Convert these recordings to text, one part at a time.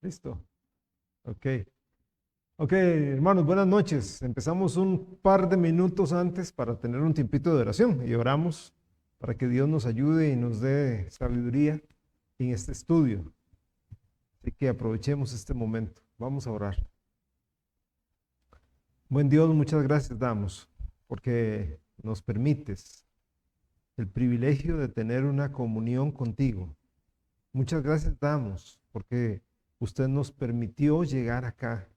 Listo. Ok. Ok, hermanos, buenas noches. Empezamos un par de minutos antes para tener un tiempito de oración y oramos para que Dios nos ayude y nos dé sabiduría en este estudio. Así que aprovechemos este momento. Vamos a orar. Buen Dios, muchas gracias damos porque nos permites el privilegio de tener una comunión contigo. Muchas gracias damos porque usted nos permitió llegar acá,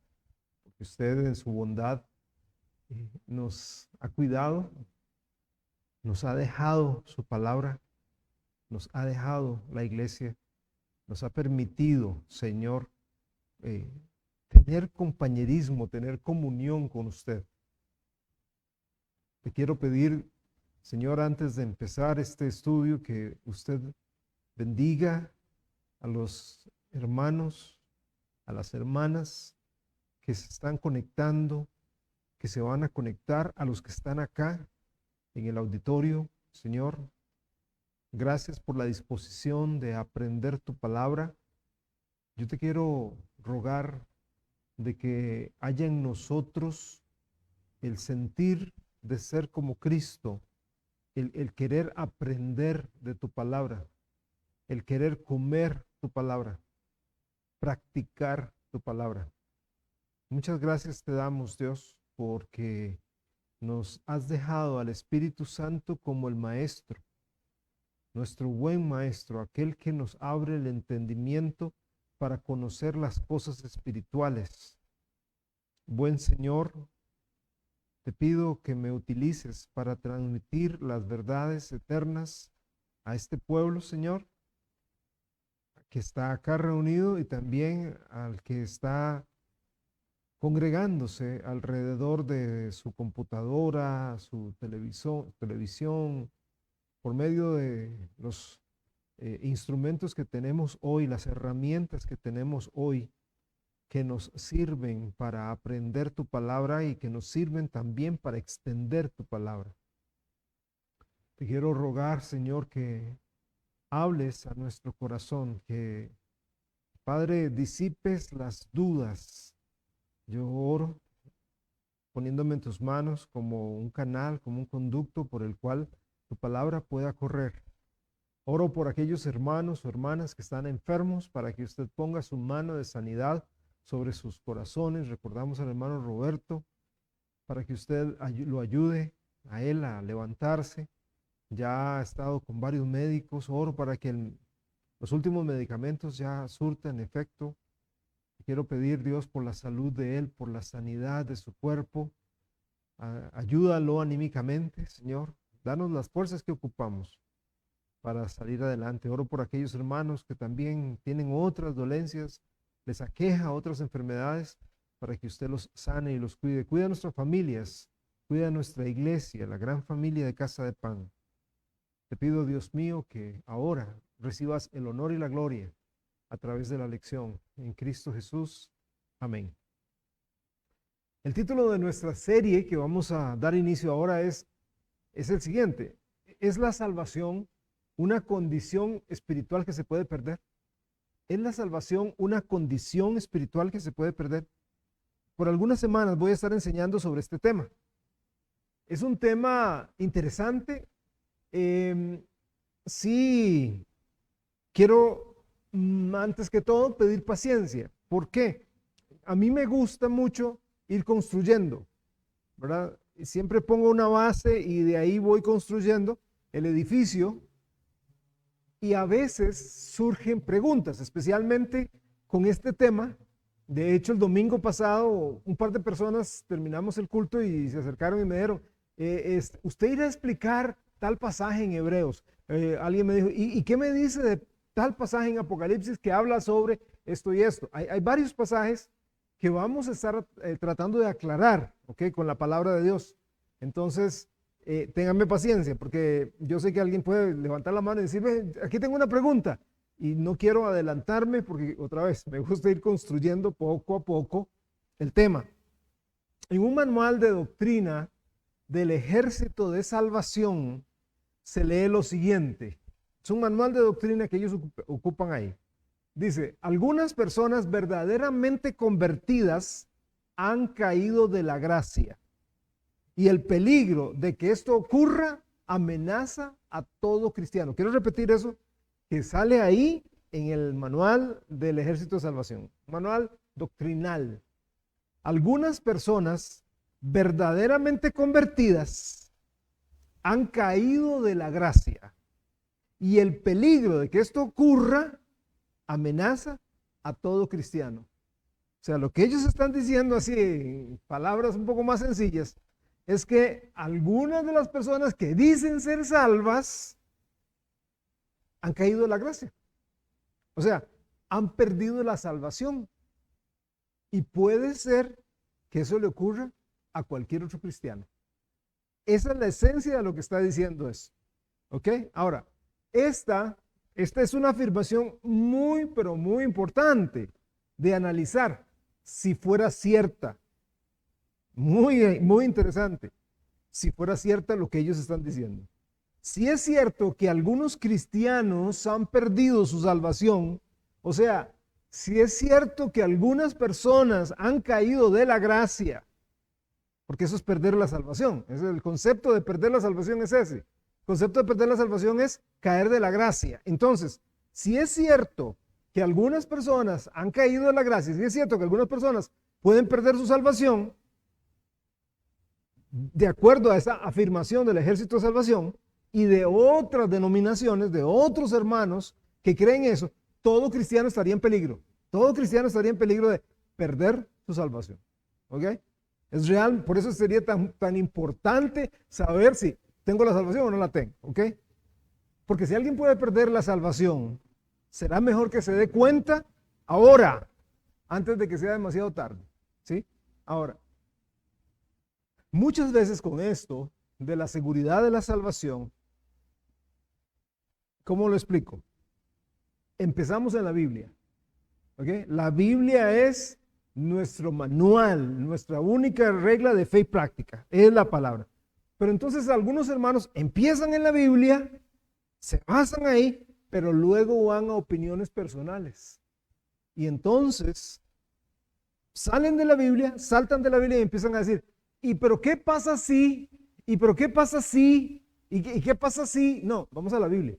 porque usted en su bondad nos ha cuidado, nos ha dejado su palabra, nos ha dejado la iglesia, nos ha permitido, Señor, eh, tener compañerismo, tener comunión con usted. Te quiero pedir, Señor, antes de empezar este estudio, que usted bendiga a los hermanos, a las hermanas que se están conectando, que se van a conectar, a los que están acá en el auditorio. Señor, gracias por la disposición de aprender tu palabra. Yo te quiero rogar de que haya en nosotros el sentir de ser como Cristo, el querer aprender de tu palabra, el querer comer tu palabra, practicar tu palabra. Muchas gracias te damos, Dios, porque nos has dejado al Espíritu Santo como el Maestro, nuestro buen Maestro, aquel que nos abre el entendimiento para conocer las cosas espirituales. Buen Señor, te pido que me utilices para transmitir las verdades eternas a este pueblo, Señor, que está acá reunido y también al que está congregándose alrededor de su computadora, su televisión, por medio de los instrumentos que tenemos hoy, las herramientas que tenemos hoy, que nos sirven para aprender tu palabra y que nos sirven también para extender tu palabra. Te quiero rogar, Señor, que hables a nuestro corazón, que, Padre, disipes las dudas. Yo oro poniéndome en tus manos como un canal, como un conducto por el cual tu palabra pueda correr. Oro por aquellos hermanos o hermanas que están enfermos para que usted ponga su mano de sanidad sobre sus corazones. Recordamos al hermano Roberto para que usted lo ayude a él a levantarse. Ya ha estado con varios médicos. Oro para que los últimos medicamentos ya surtan efecto. Quiero pedir, Dios, por la salud de él, por la sanidad de su cuerpo. Ayúdalo anímicamente, Señor. Danos las fuerzas que ocupamos para salir adelante. Oro por aquellos hermanos que también tienen otras dolencias, les aqueja otras enfermedades, para que usted los sane y los cuide. Cuida a nuestras familias, cuida a nuestra iglesia, la gran familia de Casa de Pan. Te pido, Dios mío, que ahora recibas el honor y la gloria a través de la lección en Cristo Jesús. Amén. El título de nuestra serie que vamos a dar inicio ahora es el siguiente: ¿es la salvación una condición espiritual que se puede perder? ¿Es la salvación una condición espiritual que se puede perder? Por algunas semanas voy a estar enseñando sobre este tema. Es un tema interesante. Sí, quiero antes que todo pedir paciencia. ¿Por qué? A mí me gusta mucho ir construyendo, ¿verdad? Siempre pongo una base y de ahí voy construyendo el edificio. Y a veces surgen preguntas, especialmente con este tema. De hecho, el domingo pasado, un par de personas terminamos el culto y se acercaron y me dijeron, usted irá a explicar tal pasaje en Hebreos. Alguien me dijo, ¿y qué me dice de tal pasaje en Apocalipsis que habla sobre esto y esto? Hay varios pasajes que vamos a estar tratando de aclarar, ¿ok? Con la palabra de Dios. Entonces, ténganme paciencia, porque yo sé que alguien puede levantar la mano y decirme, aquí tengo una pregunta, y no quiero adelantarme porque otra vez me gusta ir construyendo poco a poco el tema. En un manual de doctrina del Ejército de Salvación se lee lo siguiente. Es un manual de doctrina que ellos ocupan ahí. Dice, algunas personas verdaderamente convertidas han caído de la gracia y el peligro de que esto ocurra amenaza a todo cristiano. Quiero repetir eso que sale ahí en el manual del Ejército de Salvación, manual doctrinal. Algunas personas verdaderamente convertidas han caído de la gracia y el peligro de que esto ocurra amenaza a todo cristiano. O sea, lo que ellos están diciendo así en palabras un poco más sencillas es que algunas de las personas que dicen ser salvas han caído de la gracia. O sea, han perdido la salvación. Y puede ser que eso le ocurra a cualquier otro cristiano. Esa es la esencia de lo que está diciendo eso. ¿Ok? Ahora, esta es una afirmación muy, pero muy importante de analizar si fuera cierta. Muy, muy interesante. Si fuera cierta lo que ellos están diciendo. Si es cierto que algunos cristianos han perdido su salvación, o sea, si es cierto que algunas personas han caído de la gracia, porque eso es perder la salvación. El concepto de perder la salvación es ese. El concepto de perder la salvación es caer de la gracia. Entonces, si es cierto que algunas personas han caído de la gracia, si es cierto que algunas personas pueden perder su salvación, de acuerdo a esa afirmación del Ejército de Salvación y de otras denominaciones, de otros hermanos que creen eso, todo cristiano estaría en peligro. Todo cristiano estaría en peligro de perder su salvación. ¿Ok? Es real, por eso sería tan importante saber si tengo la salvación o no la tengo. ¿Ok? Porque si alguien puede perder la salvación, será mejor que se dé cuenta ahora, antes de que sea demasiado tarde. ¿Sí? Ahora, muchas veces con esto de la seguridad de la salvación, ¿cómo lo explico? Empezamos en la Biblia. ¿Okay? La Biblia es nuestro manual, nuestra única regla de fe y práctica, es la palabra. Pero entonces algunos hermanos empiezan en la Biblia, se basan ahí, pero luego van a opiniones personales. Y entonces salen de la Biblia, saltan de la Biblia y empiezan a decir, ¿y pero qué pasa si? ¿Y pero qué pasa si? ¿Y qué pasa si? No, vamos a la Biblia.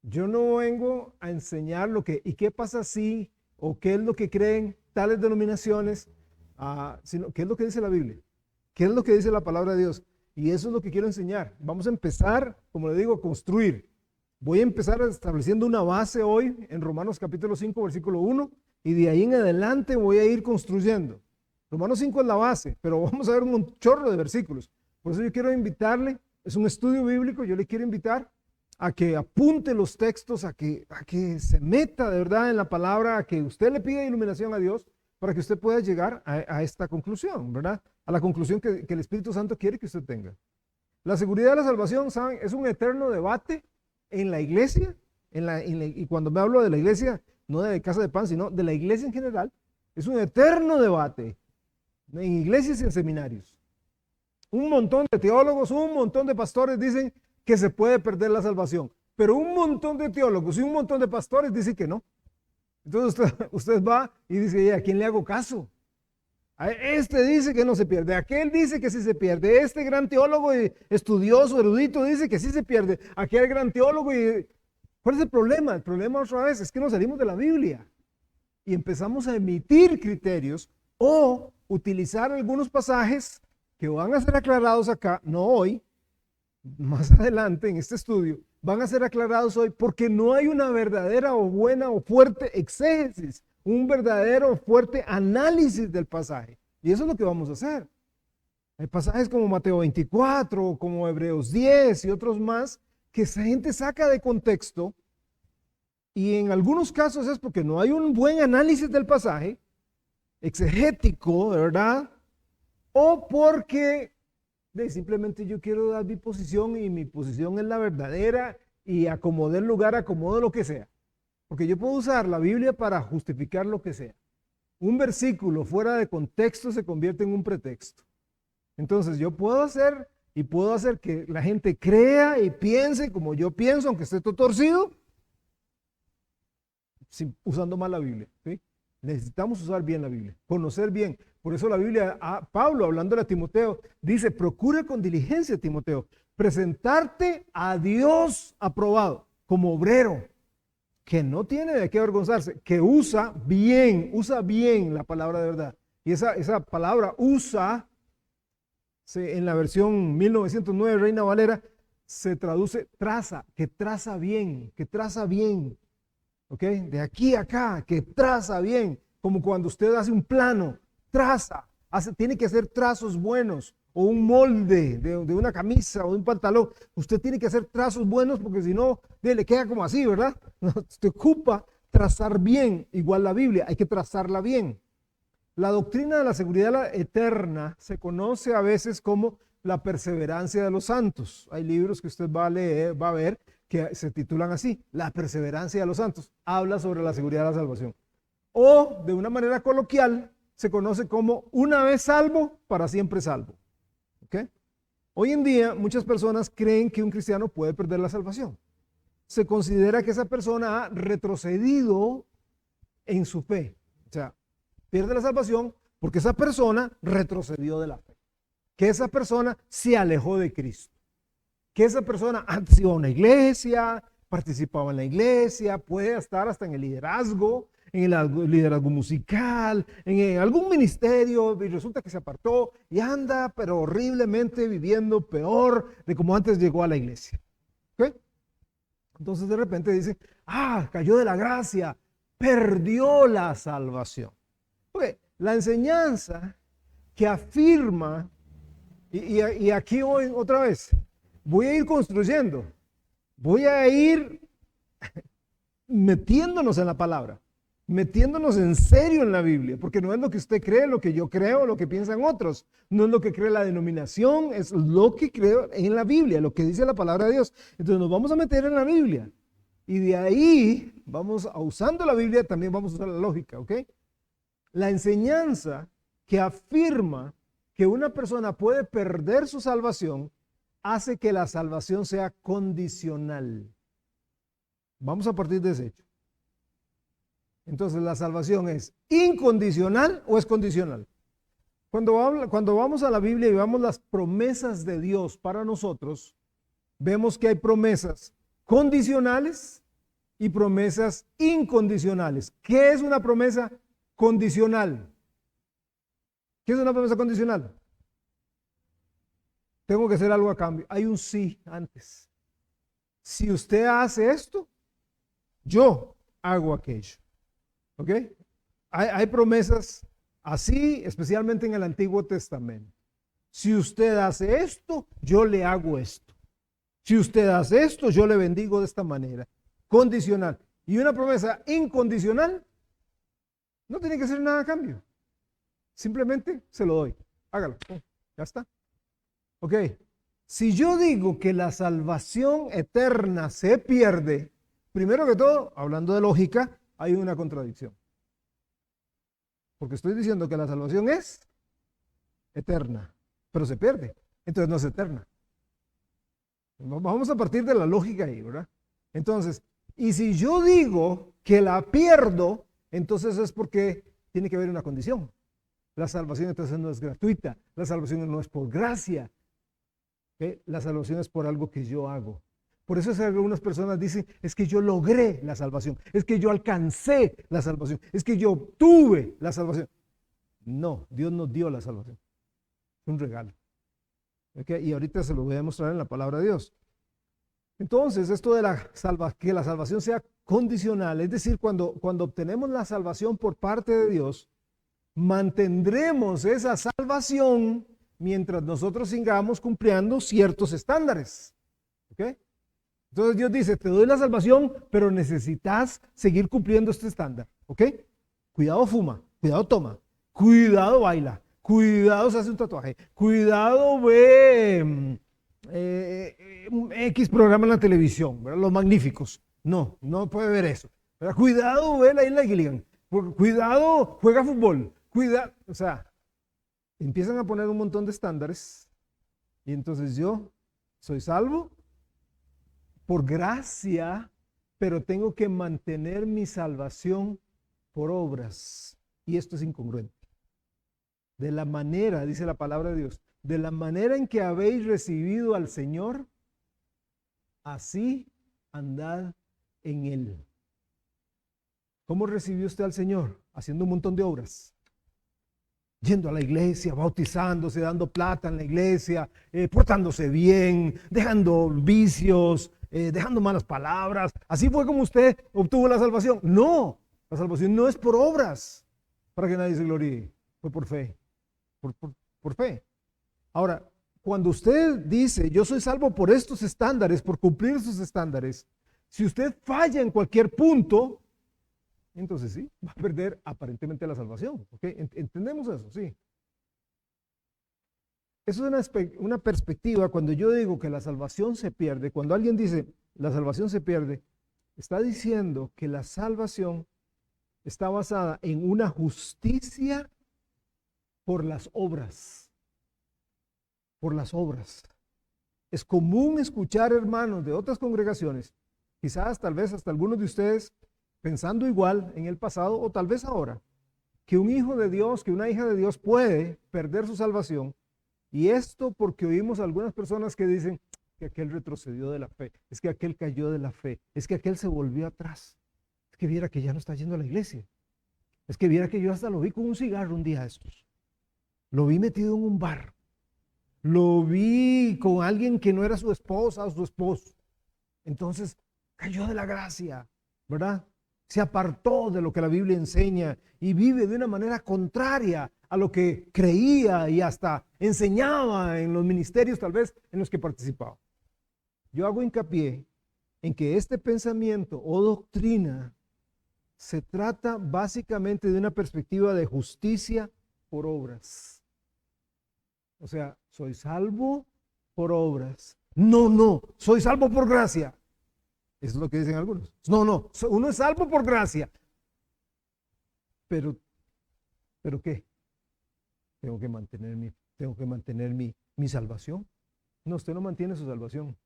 Yo no vengo a enseñar ¿y qué pasa si? O qué es lo que creen tales denominaciones, sino qué es lo que dice la Biblia, qué es lo que dice la palabra de Dios. Y eso es lo que quiero enseñar. Vamos a empezar, como le digo, a construir. Voy a empezar estableciendo una base hoy en Romanos capítulo 5, versículo 1, y de ahí en adelante voy a ir construyendo. Romanos 5 es la base, pero vamos a ver un chorro de versículos. Por eso yo quiero invitarle, es un estudio bíblico, yo le quiero invitar a que apunte los textos, a que se meta de verdad en la palabra, a que usted le pida iluminación a Dios para que usted pueda llegar a esta conclusión, ¿verdad? A la conclusión que el Espíritu Santo quiere que usted tenga. La seguridad de la salvación, ¿saben? Es un eterno debate en la iglesia, y cuando me hablo de la iglesia, no de Casa de Pan, sino de la iglesia en general, es un eterno debate en iglesias y en seminarios. Un montón de teólogos, un montón de pastores dicen que se puede perder la salvación, pero un montón de teólogos y un montón de pastores dicen que no. Entonces usted va y dice, ¿a quién le hago caso? Este dice que no se pierde, aquel dice que sí se pierde, este gran teólogo y estudioso, erudito dice que sí se pierde, aquel gran teólogo y... ¿Cuál es el problema? El problema otra vez es que nos salimos de la Biblia y empezamos a emitir criterios o utilizar algunos pasajes que van a ser aclarados acá, no hoy, más adelante en este estudio, van a ser aclarados hoy porque no hay una verdadera o buena o fuerte exégesis, un verdadero fuerte análisis del pasaje. Y eso es lo que vamos a hacer. Hay pasajes como Mateo 24, como Hebreos 10 y otros más que esa gente saca de contexto y en algunos casos es porque no hay un buen análisis del pasaje, exegético, ¿verdad? O porque simplemente yo quiero dar mi posición y mi posición es la verdadera y acomodé el lugar, acomodé lo que sea. Porque yo puedo usar la Biblia para justificar lo que sea. Un versículo fuera de contexto se convierte en un pretexto. Entonces yo puedo hacer que la gente crea y piense como yo pienso, aunque esté todo torcido, usando mal la Biblia. ¿Sí? Necesitamos usar bien la Biblia, conocer bien. Por eso la Biblia, Pablo, hablándole a Timoteo, dice, procure con diligencia, Timoteo, presentarte a Dios aprobado, como obrero, que no tiene de qué avergonzarse, que usa bien la palabra de verdad. Y esa palabra usa, en la versión 1909 Reina Valera, se traduce traza, que traza bien, ¿ok? De aquí a acá, que traza bien, como cuando usted hace un plano, traza, tiene que hacer trazos buenos, o un molde de una camisa o de un pantalón. Usted tiene que hacer trazos buenos porque si no, le queda como así, ¿verdad? Usted ocupa trazar bien, igual la Biblia, hay que trazarla bien. La doctrina de la seguridad eterna se conoce a veces como la perseverancia de los santos. Hay libros que usted va a leer, va a ver, que se titulan así, la perseverancia de los santos. Habla sobre la seguridad de la salvación. O, de una manera coloquial, se conoce como una vez salvo, para siempre salvo. ¿Okay? Hoy en día, muchas personas creen que un cristiano puede perder la salvación. Se considera que esa persona ha retrocedido en su fe. O sea, pierde la salvación porque esa persona retrocedió de la fe. Que esa persona se alejó de Cristo. Que esa persona antes iba a una iglesia, participaba en la iglesia, puede estar hasta en el liderazgo, en el liderazgo musical, en algún ministerio, y resulta que se apartó y anda, pero horriblemente viviendo peor de como antes llegó a la iglesia. ¿Okay? Entonces de repente dice, cayó de la gracia, perdió la salvación. Okay. La enseñanza que afirma, y aquí hoy otra vez, voy a ir construyendo, voy a ir metiéndonos en la palabra, metiéndonos en serio en la Biblia, porque no es lo que usted cree, lo que yo creo, lo que piensan otros, no es lo que cree la denominación, es lo que creo en la Biblia, lo que dice la palabra de Dios. Entonces nos vamos a meter en la Biblia y de ahí vamos usando la Biblia, también vamos a usar la lógica, ¿ok? La enseñanza que afirma que una persona puede perder su salvación hace que la salvación sea condicional. Vamos a partir de ese hecho. Entonces, ¿la salvación es incondicional o es condicional? Cuando vamos a la Biblia y vemos las promesas de Dios para nosotros, vemos que hay promesas condicionales y promesas incondicionales. ¿Qué es una promesa condicional? ¿Qué es una promesa condicional? Tengo que hacer algo a cambio. Hay un sí antes. Si usted hace esto, yo hago aquello. ¿Ok? Hay promesas así, especialmente en el Antiguo Testamento. Si usted hace esto, yo le hago esto. Si usted hace esto, yo le bendigo de esta manera. Condicional. Y una promesa incondicional, no tiene que hacer nada a cambio. Simplemente se lo doy. Hágalo. Ya está. Ok. Si yo digo que la salvación eterna se pierde, primero que todo, hablando de lógica, hay una contradicción. Porque estoy diciendo que la salvación es eterna, pero se pierde. Entonces no es eterna. Vamos a partir de la lógica ahí, ¿verdad? Entonces, y si yo digo que la pierdo, entonces es porque tiene que haber una condición. La salvación entonces no es gratuita, la salvación no es por gracia, ¿okay? La salvación es por algo que yo hago. Por eso es que algunas personas dicen, es que yo logré la salvación, es que yo alcancé la salvación, es que yo obtuve la salvación. No, Dios nos dio la salvación. Es un regalo. ¿Okay? Y ahorita se lo voy a demostrar en la palabra de Dios. Entonces, esto de que la salvación sea condicional, es decir, cuando obtenemos la salvación por parte de Dios, mantendremos esa salvación mientras nosotros sigamos cumpliendo ciertos estándares. ¿Okay? Entonces Dios dice, te doy la salvación, pero necesitas seguir cumpliendo este estándar. ¿Ok? Cuidado fuma, cuidado toma, cuidado baila, cuidado se hace un tatuaje, cuidado ve X programa en la televisión, ¿verdad? Los Magníficos. No, no puede ver eso. ¿Verdad? Cuidado ve la Isla Gilligan, cuidado juega fútbol, cuidado, o sea, empiezan a poner un montón de estándares y entonces yo soy salvo por gracia, pero tengo que mantener mi salvación por obras. Y esto es incongruente. De la manera, dice la palabra de Dios, de la manera en que habéis recibido al Señor, así andad en Él. ¿Cómo recibió usted al Señor? Haciendo un montón de obras. Yendo a la iglesia, bautizándose, dando plata en la iglesia, portándose bien, dejando vicios, dejando malas palabras. ¿Así fue como usted obtuvo la salvación? No, la salvación no es por obras, para que nadie se gloríe. Fue por fe, por fe. Ahora, cuando usted dice, yo soy salvo por estos estándares, por cumplir esos estándares, si usted falla en cualquier punto, entonces sí, va a perder aparentemente la salvación. ¿Okay? ¿Entendemos eso? Sí. Eso es una perspectiva. Cuando yo digo que la salvación se pierde, cuando alguien dice la salvación se pierde, está diciendo que la salvación está basada en una justicia por las obras. Por las obras. Es común escuchar hermanos de otras congregaciones, quizás tal vez hasta algunos de ustedes pensando igual en el pasado o tal vez ahora, que un hijo de Dios, que una hija de Dios puede perder su salvación, y esto porque oímos a algunas personas que dicen que aquel retrocedió de la fe, es que aquel cayó de la fe, es que aquel se volvió atrás, es que viera que ya no está yendo a la iglesia, es que viera que yo hasta lo vi con un cigarro un día de estos, lo vi metido en un bar, lo vi con alguien que no era su esposa o su esposo, entonces cayó de la gracia, ¿verdad? Se apartó de lo que la Biblia enseña y vive de una manera contraria a lo que creía y hasta enseñaba en los ministerios tal vez en los que participaba. Yo hago hincapié en que este pensamiento o doctrina se trata básicamente de una perspectiva de justicia por obras. O sea, soy salvo por obras. No, soy salvo por gracia. Eso es lo que dicen algunos. No, uno es salvo por gracia. ¿Pero qué? Tengo que mantener mi salvación. No, usted no mantiene su salvación.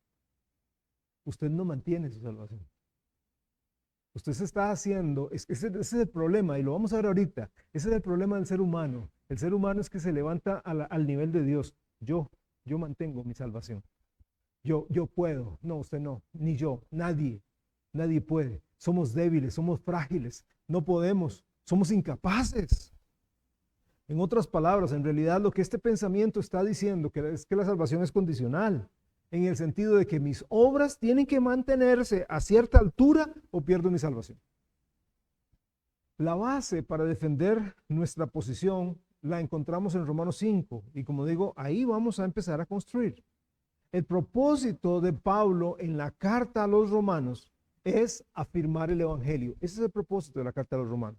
Usted no mantiene su salvación. Usted se está haciendo, ese es el problema, y lo vamos a ver ahorita. Ese es el problema del ser humano. El ser humano es que se levanta al nivel de Dios. Yo mantengo mi salvación. Yo puedo. No, usted no, ni yo, nadie puede. Somos débiles, somos frágiles, no podemos, somos incapaces. En otras palabras, en realidad lo que este pensamiento está diciendo es que la salvación es condicional, en el sentido de que mis obras tienen que mantenerse a cierta altura o pierdo mi salvación. La base para defender nuestra posición la encontramos en Romanos 5, y como digo, ahí vamos a empezar a construir. El propósito de Pablo en la carta a los romanos es afirmar el evangelio. Ese es el propósito de la carta a los romanos.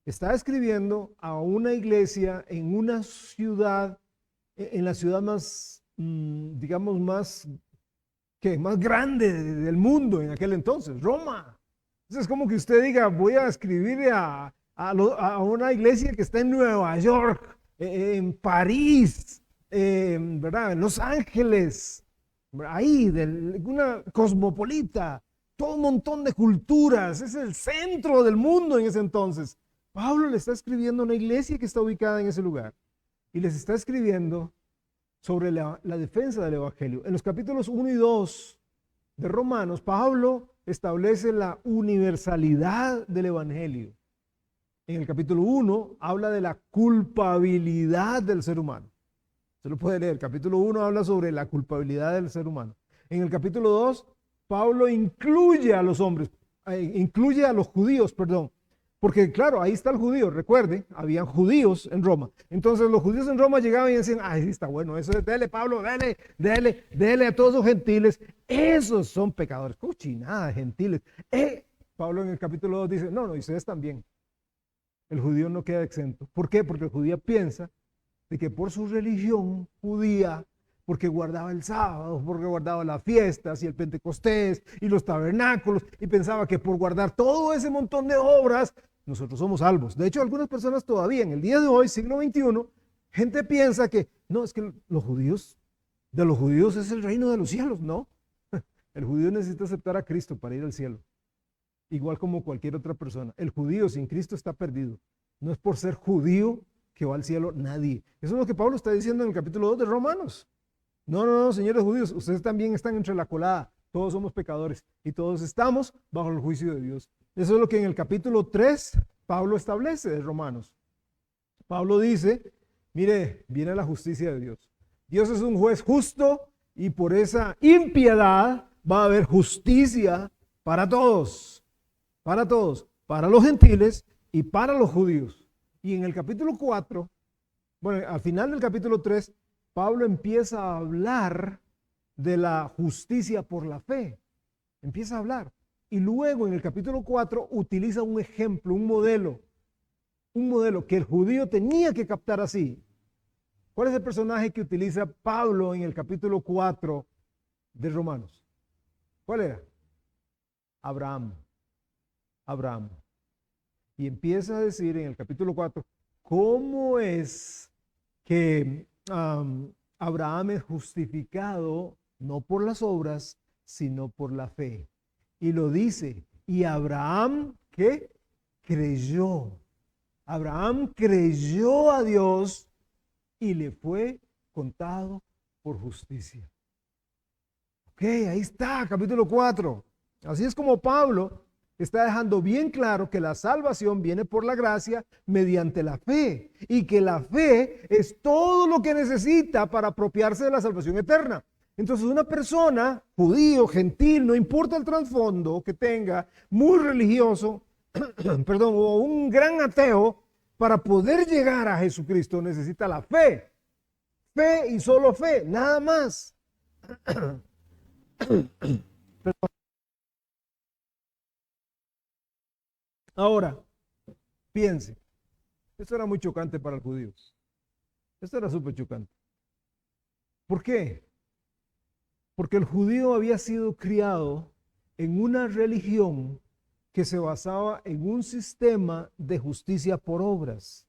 Está escribiendo a una iglesia en una ciudad, en la ciudad más, digamos, más grande del mundo en aquel entonces, Roma. Entonces es como que usted diga, voy a escribir a una iglesia que está en Nueva York, en París, ¿verdad? En Los Ángeles, ahí, una cosmopolita, todo un montón de culturas, es el centro del mundo en ese entonces. Pablo le está escribiendo a una iglesia que está ubicada en ese lugar y les está escribiendo sobre la defensa del evangelio. En los capítulos 1 y 2 de Romanos, Pablo establece la universalidad del evangelio. En el capítulo 1 habla de la culpabilidad del ser humano. Se lo puede leer. El capítulo 1 habla sobre la culpabilidad del ser humano. En el capítulo 2, Pablo incluye a los hombres, incluye a los judíos, perdón. Porque claro, ahí está el judío. Recuerde, habían judíos en Roma. Entonces los judíos en Roma llegaban y decían, ay, está bueno, eso es, dele Pablo, dele a todos los gentiles. Esos son pecadores. Cochinada, gentiles. Pablo en el capítulo 2 dice, no, y ustedes también. El judío no queda exento. ¿Por qué? Porque el judío piensa de que por su religión judía, porque guardaba el sábado, porque guardaba las fiestas y el Pentecostés y los tabernáculos, y pensaba que por guardar todo ese montón de obras, nosotros somos salvos. De hecho, algunas personas todavía en el día de hoy, siglo XXI, gente piensa que, no, es que de los judíos es el reino de los cielos. No, el judío necesita aceptar a Cristo para ir al cielo. igual como cualquier otra persona. El judío sin Cristo está perdido. No es por ser judío que va al cielo nadie. Eso es lo que Pablo está diciendo en el capítulo 2 de Romanos. No, no, no, señores judíos, ustedes también están entre la colada. Todos somos pecadores y todos estamos bajo el juicio de Dios. Eso es lo que en el capítulo 3 Pablo establece de Romanos. Pablo dice, mire, viene la justicia de Dios. Dios es un juez justo y por esa impiedad va a haber justicia para todos, para los gentiles y para los judíos. Y en el capítulo 4, bueno, al final del capítulo 3, Pablo empieza a hablar de la justicia por la fe. Empieza a hablar. Y luego en el capítulo 4 utiliza un ejemplo, un modelo que el judío tenía que captar así. ¿Cuál es el personaje que utiliza Pablo en el capítulo 4 de Romanos? ¿Cuál era? Abraham. Y empieza a decir en el capítulo 4 cómo es que Abraham es justificado no por las obras, sino por la fe. Y lo dice, y Abraham, ¿qué? Creyó. Abraham creyó a Dios y le fue contado por justicia. Ok, ahí está, capítulo 4. Así es como Pablo está dejando bien claro que la salvación viene por la gracia mediante la fe y que la fe es todo lo que necesita para apropiarse de la salvación eterna. Entonces una persona, judío, gentil, no importa el trasfondo que tenga, muy religioso, perdón, o un gran ateo, para poder llegar a Jesucristo necesita la fe. Fe y solo fe, nada más. Ahora, piense, esto era muy chocante para los judíos. Esto era súper chocante. ¿Por qué? Porque el judío había sido criado en una religión que se basaba en un sistema de justicia por obras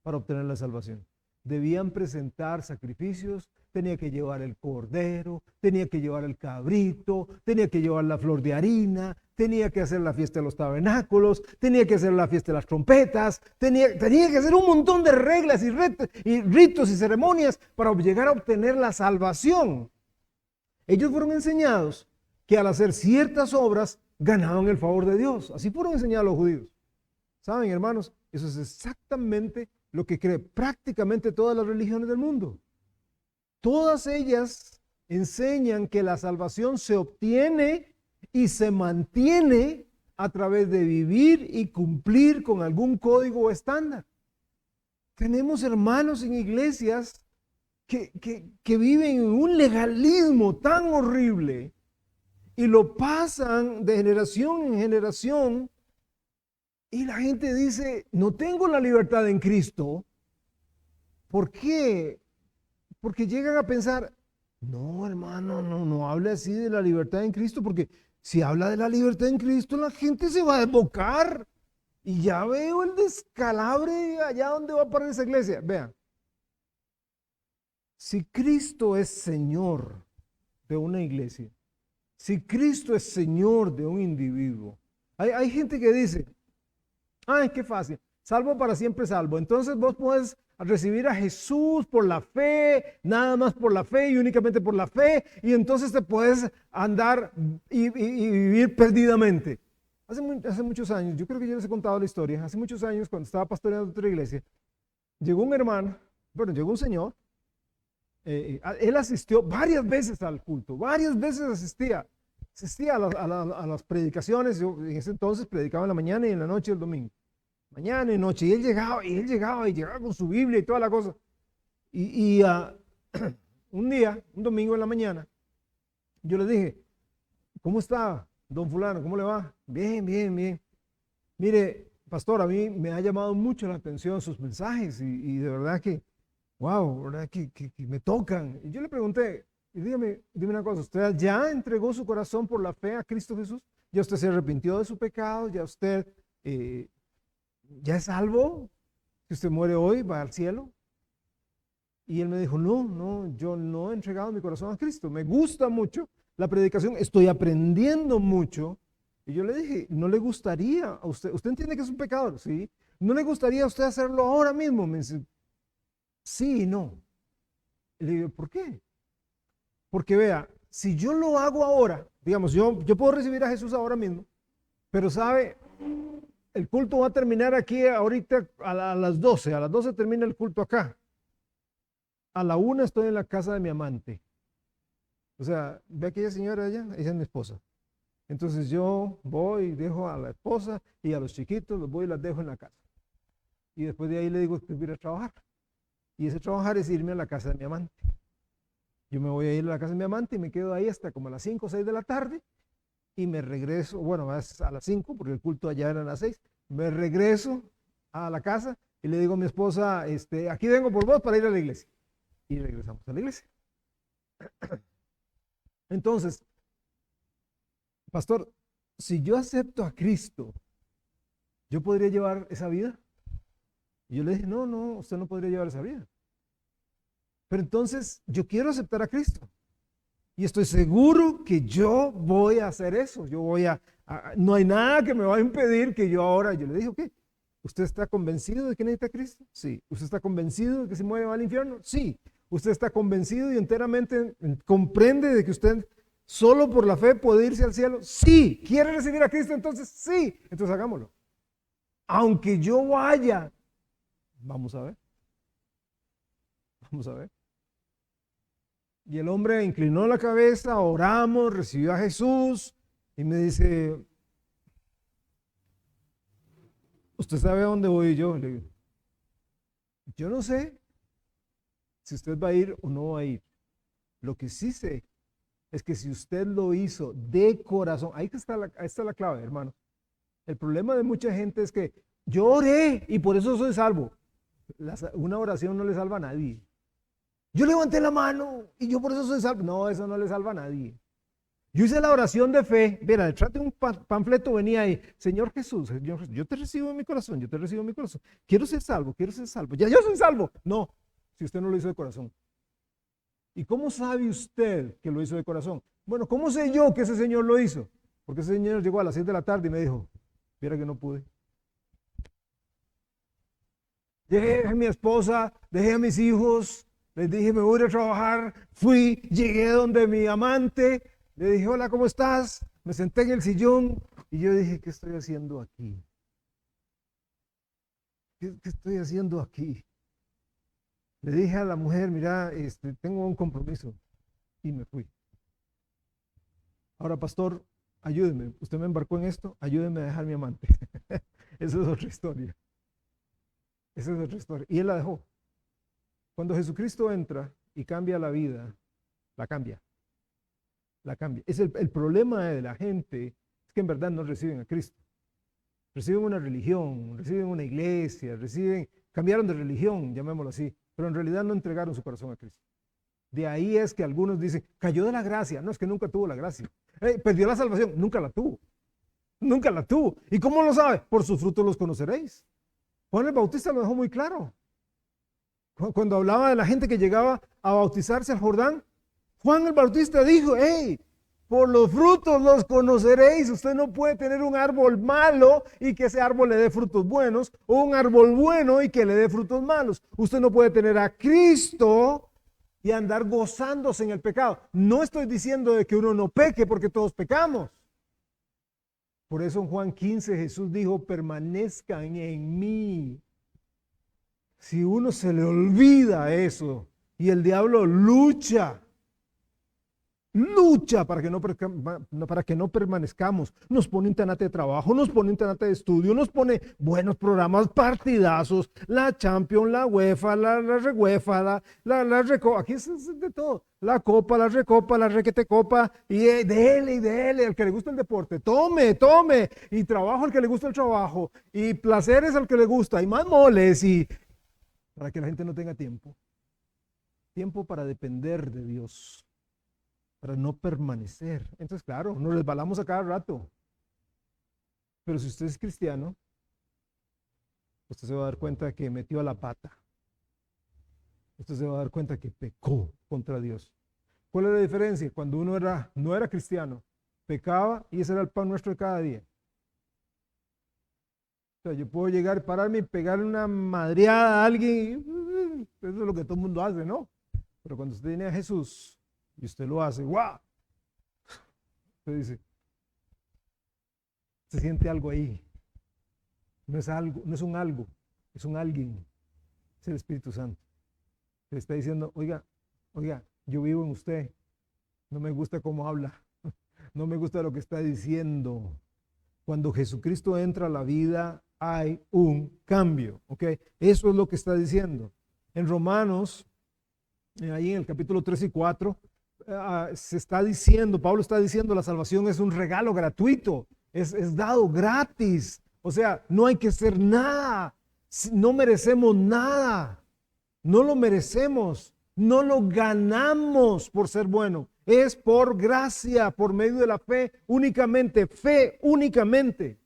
para obtener la salvación. Debían presentar sacrificios, tenía que llevar el cordero, tenía que llevar el cabrito, tenía que llevar la flor de harina, tenía que hacer la fiesta de los tabernáculos, tenía que hacer la fiesta de las trompetas, tenía que hacer un montón de reglas y ritos y ceremonias para llegar a obtener la salvación. Ellos fueron enseñados que al hacer ciertas obras ganaban el favor de Dios. Así fueron enseñados los judíos. ¿Saben, hermanos? Eso es exactamente lo que cree prácticamente todas las religiones del mundo. Todas ellas enseñan que la salvación se obtiene y se mantiene a través de vivir y cumplir con algún código o estándar. Tenemos hermanos en iglesias que viven en un legalismo tan horrible y lo pasan de generación en generación y la gente dice, no tengo la libertad en Cristo. ¿Por qué? Porque llegan a pensar, no, hermano, no hable así de la libertad en Cristo, porque si habla de la libertad en Cristo, la gente se va a desbocar. Y ya veo el descalabre allá donde va a parar esa iglesia. Vean, si Cristo es Señor de una iglesia, si Cristo es Señor de un individuo, hay gente que dice, ay, qué fácil, salvo para siempre salvo. Entonces vos podés recibir a Jesús por la fe, nada más por la fe y únicamente por la fe, y entonces te puedes andar y vivir perdidamente. Hace muchos años, yo creo que yo les he contado la historia, hace muchos años cuando estaba pastoreando otra iglesia, llegó un hermano, bueno, llegó un señor, él asistió varias veces al culto, varias veces asistía a las predicaciones. Yo en ese entonces predicaba en la mañana y en la noche el domingo. Mañana y noche. Y él llegaba con su Biblia y toda la cosa. Un domingo en la mañana, yo le dije, ¿cómo está, don fulano? ¿Cómo le va? Bien, bien, bien. Mire, pastor, a mí me ha llamado mucho la atención sus mensajes y de verdad que, wow, ¿verdad? Que me tocan. Y yo le pregunté, y dime una cosa, ¿usted ya entregó su corazón por la fe a Cristo Jesús? ¿Ya usted se arrepintió de su pecado? ¿Ya usted ya es salvo? Si usted muere hoy, va al cielo. Y él me dijo, no, yo no he entregado mi corazón a Cristo. Me gusta mucho la predicación, estoy aprendiendo mucho, Y yo le dije, ¿no le gustaría a usted entiende que es un pecador? Sí. ¿No le gustaría a usted hacerlo ahora mismo? Me dice, sí y no. Y le digo, ¿por qué? Porque vea, si yo lo hago ahora, digamos, yo puedo recibir a Jesús ahora mismo, pero sabe, el culto va a terminar aquí ahorita a las 12, a las 12 termina el culto acá. A la 1 estoy en la casa de mi amante. O sea, ve aquella señora allá, ella es mi esposa. Entonces yo voy, dejo a la esposa y a los chiquitos, los voy y las dejo en la casa. Y después de ahí le digo que voy a ir a trabajar. Y ese trabajar es irme a la casa de mi amante. Yo me voy a ir a la casa de mi amante y me quedo ahí hasta como a las 5 o 6 de la tarde y me regreso, bueno, es a las 5 porque el culto allá era a las 6, me regreso a la casa y le digo a mi esposa, aquí vengo por vos para ir a la iglesia. Y regresamos a la iglesia. Entonces, pastor, si yo acepto a Cristo, ¿yo podría llevar esa vida? Y yo le dije, no, no, usted no podría llevar esa vida. Pero entonces yo quiero aceptar a Cristo. Y estoy seguro que yo voy a hacer eso. Yo voy no hay nada que me va a impedir que yo ahora, yo le dije, ok, ¿usted está convencido de que necesita a Cristo? Sí. ¿Usted está convencido de que se mueve al infierno? Sí. ¿Usted está convencido y enteramente comprende de que usted solo por la fe puede irse al cielo? Sí. ¿Quiere recibir a Cristo? Entonces sí. Entonces hagámoslo. Aunque yo vaya, vamos a ver. Vamos a ver. Y el hombre inclinó la cabeza, oramos, recibió a Jesús y me dice, ¿usted sabe a dónde voy yo? Le digo, yo no sé si usted va a ir o no va a ir. Lo que sí sé es que si usted lo hizo de corazón, ahí está la clave, hermano. El problema de mucha gente es que yo oré y por eso soy salvo. Una oración no le salva a nadie. Yo levanté la mano y yo por eso soy salvo. No, eso no le salva a nadie. Yo hice la oración de fe. Mira, detrás de un panfleto venía ahí, Señor Jesús, yo te recibo en mi corazón, yo te recibo en mi corazón. Quiero ser salvo, quiero ser salvo. Ya yo soy salvo. No, si usted no lo hizo de corazón. ¿Y cómo sabe usted que lo hizo de corazón? Bueno, ¿cómo sé yo que ese señor lo hizo? Porque ese señor llegó a las 6 de la tarde y me dijo, mira que no pude. Dejé a mi esposa, dejé a mis hijos, les dije, me voy a ir a trabajar, fui, llegué donde mi amante, le dije, hola, ¿cómo estás? Me senté en el sillón y yo dije, ¿qué estoy haciendo aquí? ¿Qué estoy haciendo aquí? Le dije a la mujer, mira, tengo un compromiso y me fui. Ahora, pastor, ayúdeme, usted me embarcó en esto, ayúdeme a dejar mi amante. Esa es otra historia. Esa es otra historia. Y él la dejó. Cuando Jesucristo entra y cambia la vida, la cambia. La cambia. El problema de la gente es que en verdad no reciben a Cristo. Reciben una religión, reciben una iglesia, cambiaron de religión, llamémoslo así, pero en realidad no entregaron su corazón a Cristo. De ahí es que algunos dicen, cayó de la gracia. No, es que nunca tuvo la gracia. Perdió la salvación. Nunca la tuvo. Nunca la tuvo. ¿Y cómo lo sabe? Por sus frutos los conoceréis. Juan el Bautista lo dejó muy claro. Cuando hablaba de la gente que llegaba a bautizarse al Jordán, Juan el Bautista dijo, hey, por los frutos los conoceréis. Usted no puede tener un árbol malo y que ese árbol le dé frutos buenos, o un árbol bueno y que le dé frutos malos. Usted no puede tener a Cristo y andar gozándose en el pecado. No estoy diciendo de que uno no peque, porque todos pecamos. Por eso en Juan 15 Jesús dijo, permanezcan en mí. Si uno se le olvida eso y el diablo lucha para que no permanezcamos, nos pone internate de trabajo, nos pone internate de estudio, nos pone buenos programas, partidazos, la Champions, la UEFA, la Reguefa, la Recopa, aquí es de todo, la Copa, la Recopa, la Requete Copa, y dele, al que le gusta el deporte, tome, y trabajo al que le gusta el trabajo, y placeres al que le gusta, y más moles, y para que la gente no tenga tiempo para depender de Dios, para no permanecer. Entonces, claro, nos resbalamos a cada rato. Pero si usted es cristiano, usted se va a dar cuenta que metió la pata. Usted se va a dar cuenta que pecó contra Dios. ¿Cuál es la diferencia? Cuando uno no era cristiano, pecaba y ese era el pan nuestro de cada día. O sea, yo puedo llegar, pararme y pegarle una madreada a alguien. Eso es lo que todo el mundo hace, ¿no? Pero cuando usted tiene a Jesús y usted lo hace, ¡guau! Usted dice, se siente algo ahí. No es algo, no es un algo, es un alguien. Es el Espíritu Santo. Le está diciendo, oiga, yo vivo en usted. No me gusta cómo habla. No me gusta lo que está diciendo. Cuando Jesucristo entra a la vida, hay un cambio, ¿ok? Eso es lo que está diciendo. En Romanos, ahí en el capítulo 3 y 4, se está diciendo, Pablo está diciendo, la salvación es un regalo gratuito, es dado gratis. O sea, no hay que hacer nada, no merecemos nada, no lo merecemos, no lo ganamos por ser bueno. Es por gracia, por medio de la fe únicamente, fe únicamente.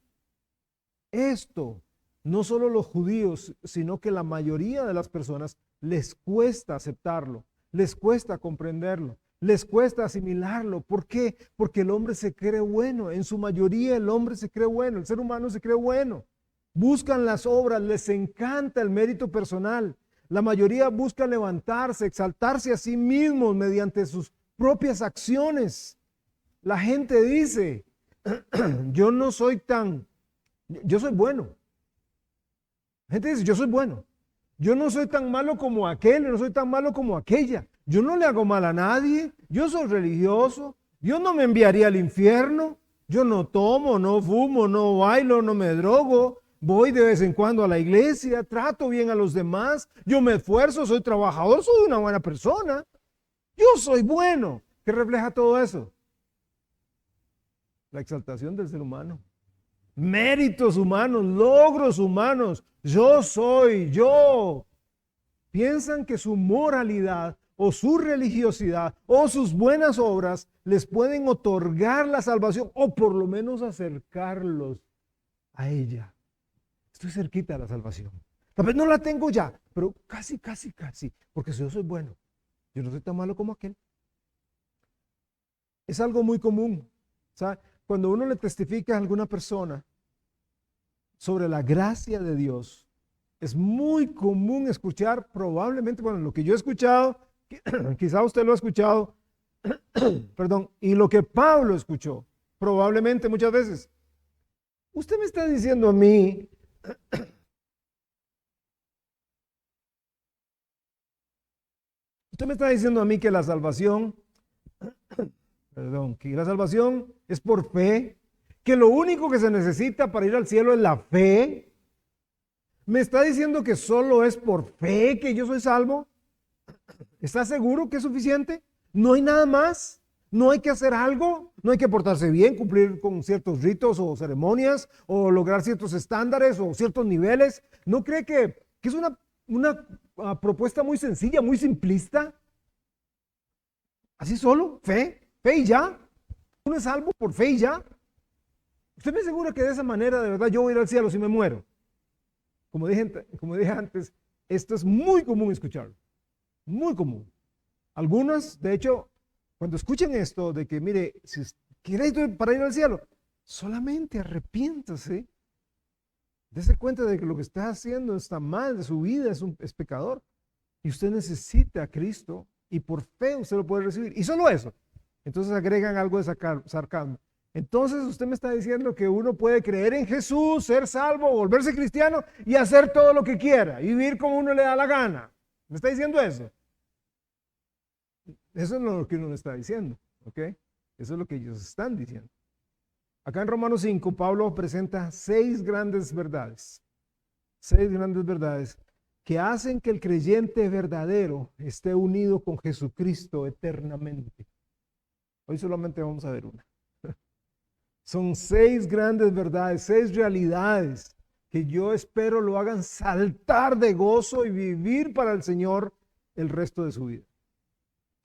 Esto, no solo los judíos, sino que la mayoría de las personas les cuesta aceptarlo, les cuesta comprenderlo, les cuesta asimilarlo. ¿Por qué? Porque el hombre se cree bueno, en su mayoría el hombre se cree bueno, el ser humano se cree bueno. Buscan las obras, les encanta el mérito personal. La mayoría busca levantarse, exaltarse a sí mismos mediante sus propias acciones. La gente dice, yo soy bueno. La gente dice, yo soy bueno. Yo no soy tan malo como aquel, no soy tan malo como aquella. Yo no le hago mal a nadie. Yo soy religioso. Yo no me enviaría al infierno. Yo no tomo, no fumo, no bailo, no me drogo. Voy de vez en cuando a la iglesia, trato bien a los demás. Yo me esfuerzo, soy trabajador, soy una buena persona. Yo soy bueno. ¿Qué refleja todo eso? La exaltación del ser humano. Méritos humanos, logros humanos. Yo soy yo. Piensan que su moralidad o su religiosidad o sus buenas obras les pueden otorgar la salvación o por lo menos acercarlos a ella. Estoy cerquita de la salvación. Tal vez no la tengo ya, pero casi, porque si yo soy bueno, yo no soy tan malo como aquel. Es algo muy común, ¿sabe? Cuando uno le testifica a alguna persona sobre la gracia de Dios, es muy común escuchar, probablemente, bueno, lo que yo he escuchado, quizá usted lo ha escuchado, perdón, y lo que Pablo escuchó, probablemente muchas veces. Usted me está diciendo a mí, que la salvación, que la salvación es por fe, que lo único que se necesita para ir al cielo es la fe. ¿Me está diciendo que solo es por fe que yo soy salvo? ¿Está seguro que es suficiente? ¿No hay nada más? ¿No hay que hacer algo? ¿No hay que portarse bien, cumplir con ciertos ritos o ceremonias o lograr ciertos estándares o ciertos niveles? ¿No cree que es una propuesta muy sencilla, muy simplista? ¿Así solo? ¿Fe? ¿Fe y ya? ¿Uno es salvo por fe y ya? ¿Usted me asegura que de esa manera de verdad yo voy a ir al cielo si me muero? Como dije antes, esto es muy común escucharlo. Muy común. Algunas, de hecho, cuando escuchen esto de que, mire, si quiere para ir al cielo, solamente arrepiéntase. Dese cuenta de que lo que está haciendo está mal, de su vida es pecador. Y usted necesita a Cristo y por fe usted lo puede recibir. Y solo eso. Entonces agregan algo de sarcasmo. Entonces usted me está diciendo que uno puede creer en Jesús, ser salvo, volverse cristiano y hacer todo lo que quiera, y vivir como uno le da la gana. ¿Me está diciendo eso? Eso no es lo que uno le está diciendo, ¿ok? Eso es lo que ellos están diciendo. Acá en Romanos 5, Pablo presenta 6 grandes verdades. 6 grandes verdades que hacen que el creyente verdadero esté unido con Jesucristo eternamente. Hoy solamente vamos a ver una. Son 6 grandes verdades, 6 realidades que yo espero lo hagan saltar de gozo y vivir para el Señor el resto de su vida.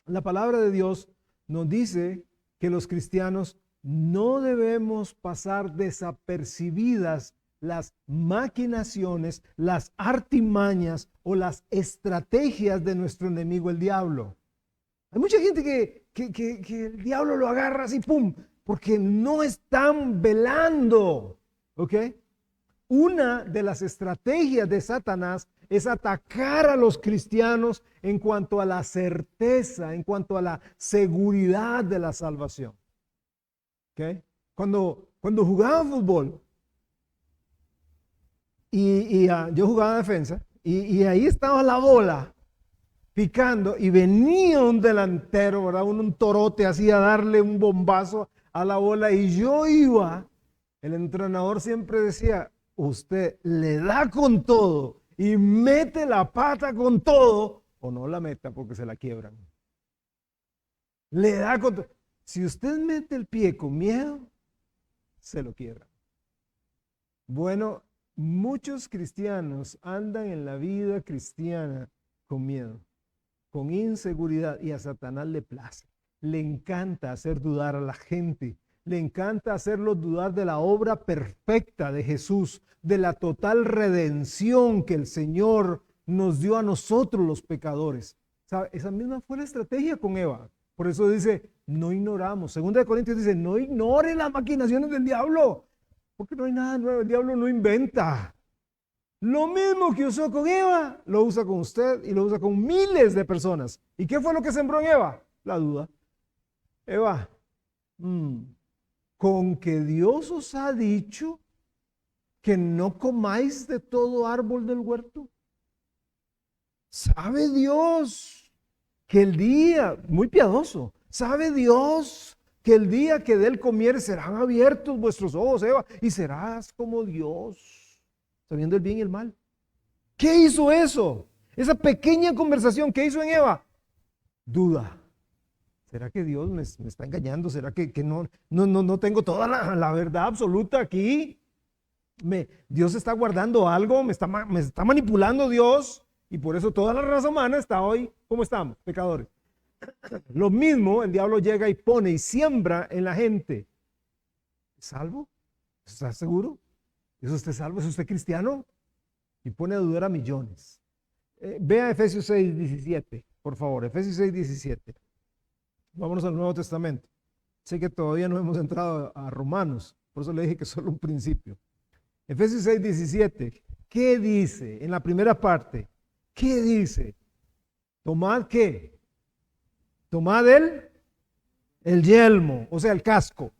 La palabra de Dios nos dice que los cristianos no debemos pasar desapercibidas las maquinaciones, las artimañas o las estrategias de nuestro enemigo el diablo. Hay mucha gente que el diablo lo agarra así, ¡pum!, porque no están velando. ¿Ok? Una de las estrategias de Satanás es atacar a los cristianos en cuanto a la certeza, en cuanto a la seguridad de la salvación. ¿Ok? Cuando jugaba fútbol, yo jugaba defensa, y ahí estaba la bola picando, y venía un delantero, ¿verdad? Un torote así a darle un bombazo a la bola, y yo iba, el entrenador siempre decía, usted le da con todo y mete la pata con todo, o no la meta porque se la quiebran. Le da con todo. Si usted mete el pie con miedo, se lo quiebra. Bueno, muchos cristianos andan en la vida cristiana con miedo, con inseguridad, y a Satanás le place. Le encanta hacer dudar a la gente. Le encanta hacerlos dudar de la obra perfecta de Jesús, de la total redención que el Señor nos dio a nosotros los pecadores. ¿Sabe? Esa misma fue la estrategia con Eva. Por eso dice, no ignoramos. Segunda de Corintios dice, no ignore las maquinaciones del diablo, porque no hay nada nuevo. El diablo no inventa. Lo mismo que usó con Eva, lo usa con usted y lo usa con miles de personas. ¿Y qué fue lo que sembró en Eva? La duda. Eva, con que Dios os ha dicho que no comáis de todo árbol del huerto. ¿Sabe Dios que el día, muy piadoso, sabe Dios que el día que de él comiere serán abiertos vuestros ojos, Eva, y serás como Dios, sabiendo el bien y el mal? ¿Qué hizo eso? Esa pequeña conversación, ¿qué hizo en Eva? Duda. ¿Será que Dios me está engañando? ¿Será que no tengo toda la verdad absoluta aquí? Dios está guardando algo, me está manipulando Dios, y por eso toda la raza humana está hoy, ¿cómo estamos? Pecadores. Lo mismo, el diablo llega y pone y siembra en la gente. ¿Salvo? ¿Está seguro? ¿Es usted salvo? ¿Es usted cristiano? Y pone a dudar a millones. Vea Efesios 6:17, por favor, Efesios 6:17. Vámonos al Nuevo Testamento. Sé que todavía no hemos entrado a Romanos, por eso le dije que solo un principio. Efesios 6:17, ¿qué dice en la primera parte? ¿Qué dice? Tomad ¿qué? Tomad el yelmo, o sea, el casco.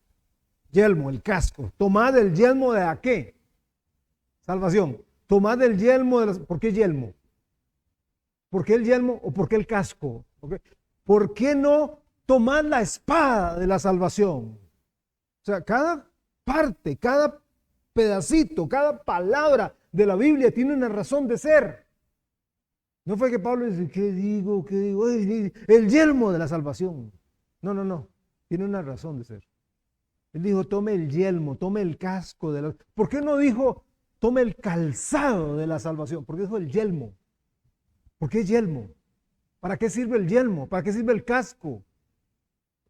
Yelmo, el casco. Tomad el yelmo de ¿a qué? Salvación. Tomad el yelmo de las... ¿Por qué yelmo? ¿Por qué el yelmo o por qué el casco? ¿Por qué no tomad la espada de la salvación? O sea, cada parte, cada pedacito, cada palabra de la Biblia tiene una razón de ser. No fue que Pablo dice, ¿qué digo? El yelmo de la salvación. No. Tiene una razón de ser. Él dijo, tome el yelmo, tome el casco de la... ¿Por qué no dijo, tome el calzado de la salvación? ¿Por qué dijo el yelmo? ¿Por qué yelmo? ¿Para qué sirve el yelmo? ¿Para qué sirve el casco?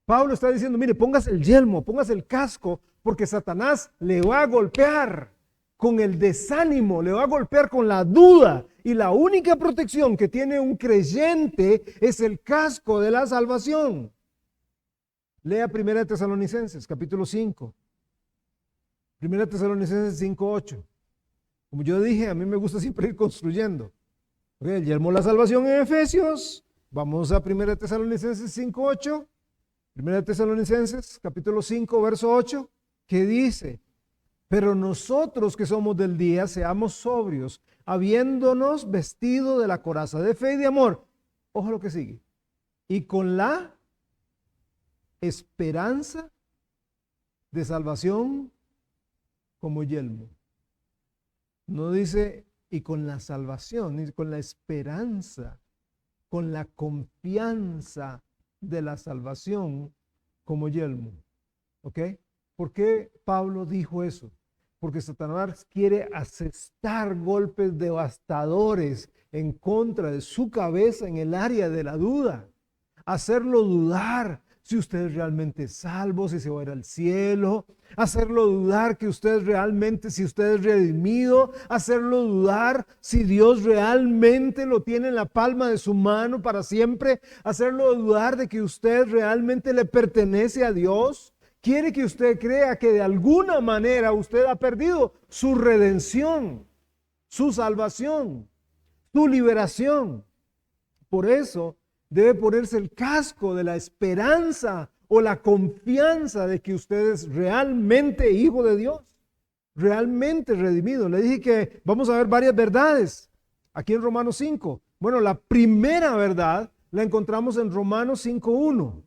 Pablo está diciendo, mire, póngase el yelmo, póngase el casco, porque Satanás le va a golpear con el desánimo, le va a golpear con la duda, y la única protección que tiene un creyente es el casco de la salvación. Lea 1 Tesalonicenses, capítulo 5. 1 Tesalonicenses 5:8. Como yo dije, a mí me gusta siempre ir construyendo. El yelmo de la salvación en Efesios. Vamos a 1 Tesalonicenses 5:8. 1 Tesalonicenses, capítulo 5, verso 8, que dice, pero nosotros que somos del día, seamos sobrios, habiéndonos vestido de la coraza de fe y de amor. Ojo lo que sigue. Y con la esperanza de salvación como yelmo. No dice, y con la salvación, dice con la esperanza, con la confianza de la salvación como yelmo. ¿Ok? ¿Por qué Pablo dijo eso? Porque Satanás quiere asestar golpes devastadores en contra de su cabeza en el área de la duda. Hacerlo dudar si usted es realmente salvo, si se va a ir al cielo. Hacerlo dudar que usted realmente, si usted es redimido. Hacerlo dudar si Dios realmente lo tiene en la palma de su mano para siempre. Hacerlo dudar de que usted realmente le pertenece a Dios. quiere que usted crea que de alguna manera usted ha perdido su redención, su salvación, su liberación. Por eso debe ponerse el casco de la esperanza o la confianza de que usted es realmente hijo de Dios, realmente redimido. Le dije que vamos a ver varias verdades aquí en Romanos 5. Bueno, la primera verdad la encontramos en Romanos 5:1.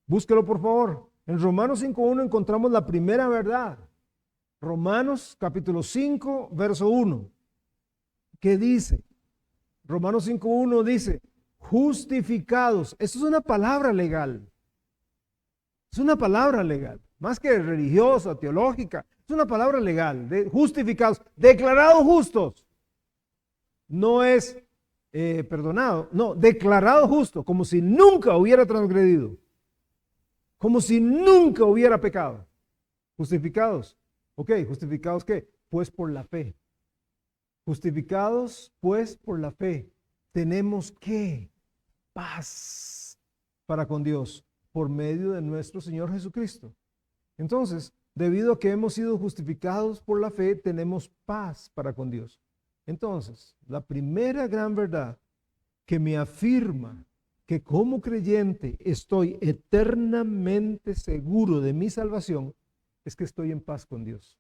Búsquelo por favor. En Romanos 5:1 encontramos la primera verdad. Romanos capítulo 5, verso 1. ¿Qué dice? Romanos 5:1 dice, justificados. Esto es una palabra legal. Es una palabra legal, más que religiosa, teológica. Es una palabra legal, de justificados, declarados justos. No es perdonado, no, declarado justo, como si nunca hubiera transgredido, como si nunca hubiera pecado. Justificados. Ok, ¿justificados qué? Pues por la fe. Justificados pues por la fe. Tenemos que paz para con Dios por medio de nuestro Señor Jesucristo. Entonces, debido a que hemos sido justificados por la fe, tenemos paz para con Dios. Entonces, la primera gran verdad que me afirma que como creyente estoy eternamente seguro de mi salvación es que estoy en paz con Dios.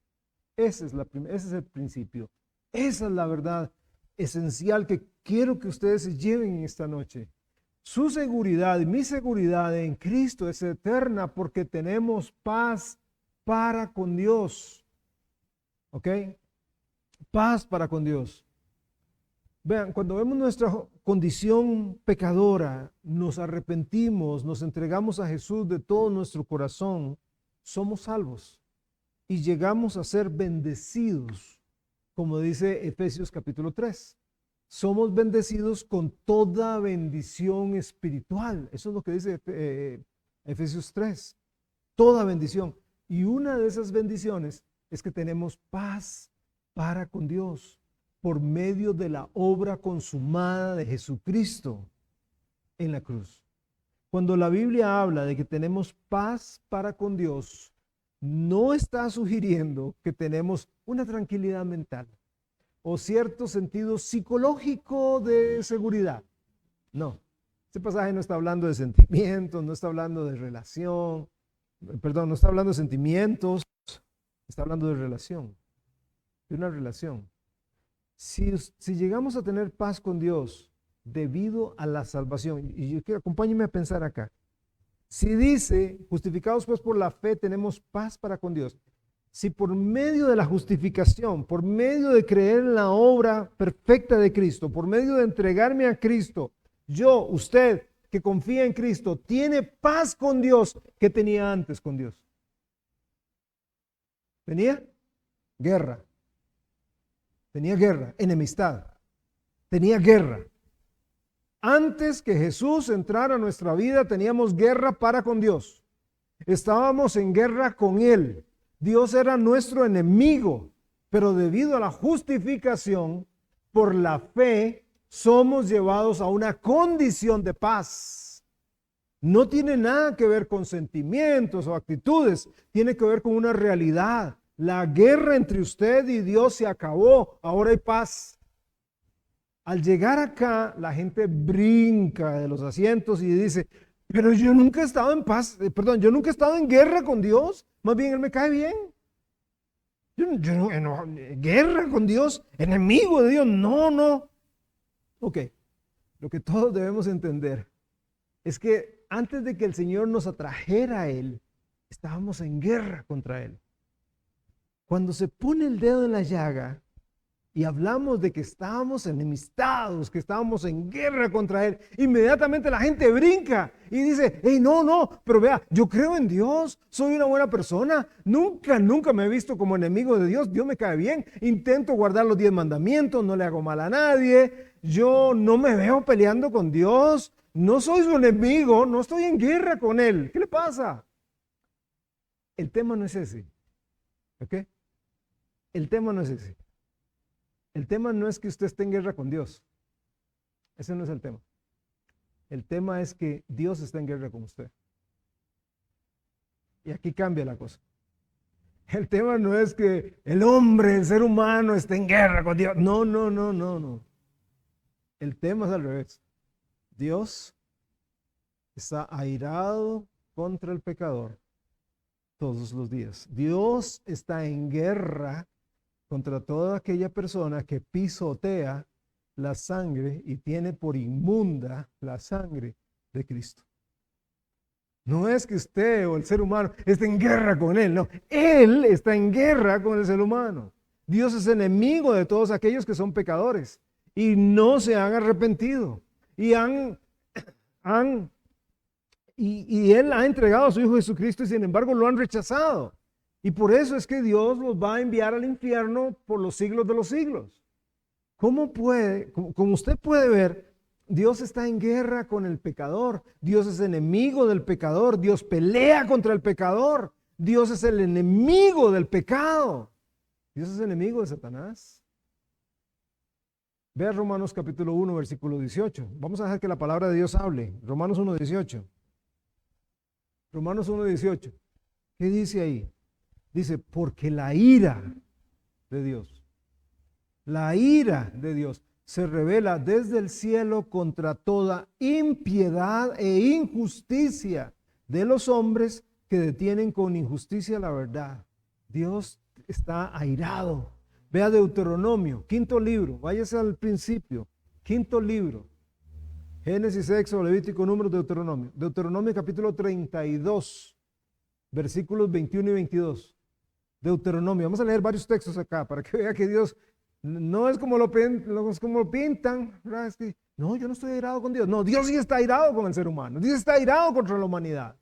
Ese es el principio. Esa es la verdad esencial que quiero que ustedes se lleven en esta noche. Su seguridad y mi seguridad en Cristo es eterna porque tenemos paz para con Dios. ¿Ok? Paz para con Dios. Vean, cuando vemos nuestra condición pecadora, nos arrepentimos, nos entregamos a Jesús de todo nuestro corazón, somos salvos y llegamos a ser bendecidos, como dice Efesios capítulo 3. Somos bendecidos con toda bendición espiritual. Eso es lo que dice Efesios 3. Toda bendición. Y una de esas bendiciones es que tenemos paz para con Dios por medio de la obra consumada de Jesucristo en la cruz. Cuando la Biblia habla de que tenemos paz para con Dios, no está sugiriendo que tenemos una tranquilidad mental o cierto sentido psicológico de seguridad. No, este pasaje no está hablando de sentimientos, no está hablando de relación, perdón, no está hablando de sentimientos, está hablando de relación, de una relación. Si llegamos a tener paz con Dios debido a la salvación, y yo quiero, acompáñenme a pensar acá. Si dice, justificados pues por la fe, tenemos paz para con Dios. Si por medio de la justificación, por medio de creer en la obra perfecta de Cristo, por medio de entregarme a Cristo, usted que confía en Cristo, tiene paz con Dios, ¿qué tenía antes con Dios? ¿Tenía? Guerra. Tenía guerra, enemistad. Tenía guerra. Antes que Jesús entrara a nuestra vida, teníamos guerra para con Dios. Estábamos en guerra con Él. Dios era nuestro enemigo, pero debido a la justificación, por la fe, somos llevados a una condición de paz. No tiene nada que ver con sentimientos o actitudes, tiene que ver con una realidad. La guerra entre usted y Dios se acabó, ahora hay paz. Al llegar acá, la gente brinca de los asientos y dice, pero yo nunca he estado en paz, yo nunca he estado en guerra con Dios, más bien Él me cae bien. Guerra con Dios, enemigo de Dios, no. Ok, lo que todos debemos entender es que antes de que el Señor nos atrajera a Él, estábamos en guerra contra Él. Cuando se pone el dedo en la llaga y hablamos de que estábamos enemistados, que estábamos en guerra contra Él, inmediatamente la gente brinca y dice, hey, no, pero vea, yo creo en Dios, soy una buena persona, nunca me he visto como enemigo de Dios, Dios me cae bien, intento guardar los 10 mandamientos, no le hago mal a nadie, yo no me veo peleando con Dios, no soy su enemigo, no estoy en guerra con Él, ¿qué le pasa? El tema no es ese, ¿ok? El tema no es ese. El tema no es que usted esté en guerra con Dios. Ese no es el tema. El tema es que Dios está en guerra con usted. Y aquí cambia la cosa. El tema no es que el hombre, el ser humano, esté en guerra con Dios. No, no, no, no, no. El tema es al revés. Dios está airado contra el pecador todos los días. Dios está en guerra contra toda aquella persona que pisotea la sangre y tiene por inmunda la sangre de Cristo. No es que usted o el ser humano esté en guerra con él, no. Él está en guerra con el ser humano. Dios es enemigo de todos aquellos que son pecadores y no se han arrepentido y Él ha entregado a su Hijo Jesucristo y sin embargo lo han rechazado. Y por eso es que Dios los va a enviar al infierno por los siglos de los siglos. ¿Cómo puede, como usted puede ver, Dios está en guerra con el pecador? Dios es enemigo del pecador. Dios pelea contra el pecador. Dios es el enemigo del pecado. Dios es enemigo de Satanás. Vea Romanos capítulo 1, versículo 18. Vamos a dejar que la palabra de Dios hable. Romanos 1, 18. Romanos 1, 18. ¿Qué dice ahí? Dice, porque la ira de Dios se revela desde el cielo contra toda impiedad e injusticia de los hombres que detienen con injusticia la verdad. Dios está airado. Vea Deuteronomio, quinto libro, váyase al principio, quinto libro. Génesis, Éxodo, Levítico, Números, Deuteronomio. Deuteronomio capítulo 32, versículos 21 y 22. Deuteronomio, vamos a leer varios textos acá para que vea que Dios no es como lo pintan, ¿verdad? Es que, no, yo no estoy airado con Dios. No, Dios sí está airado con el ser humano. Dios está airado contra la humanidad.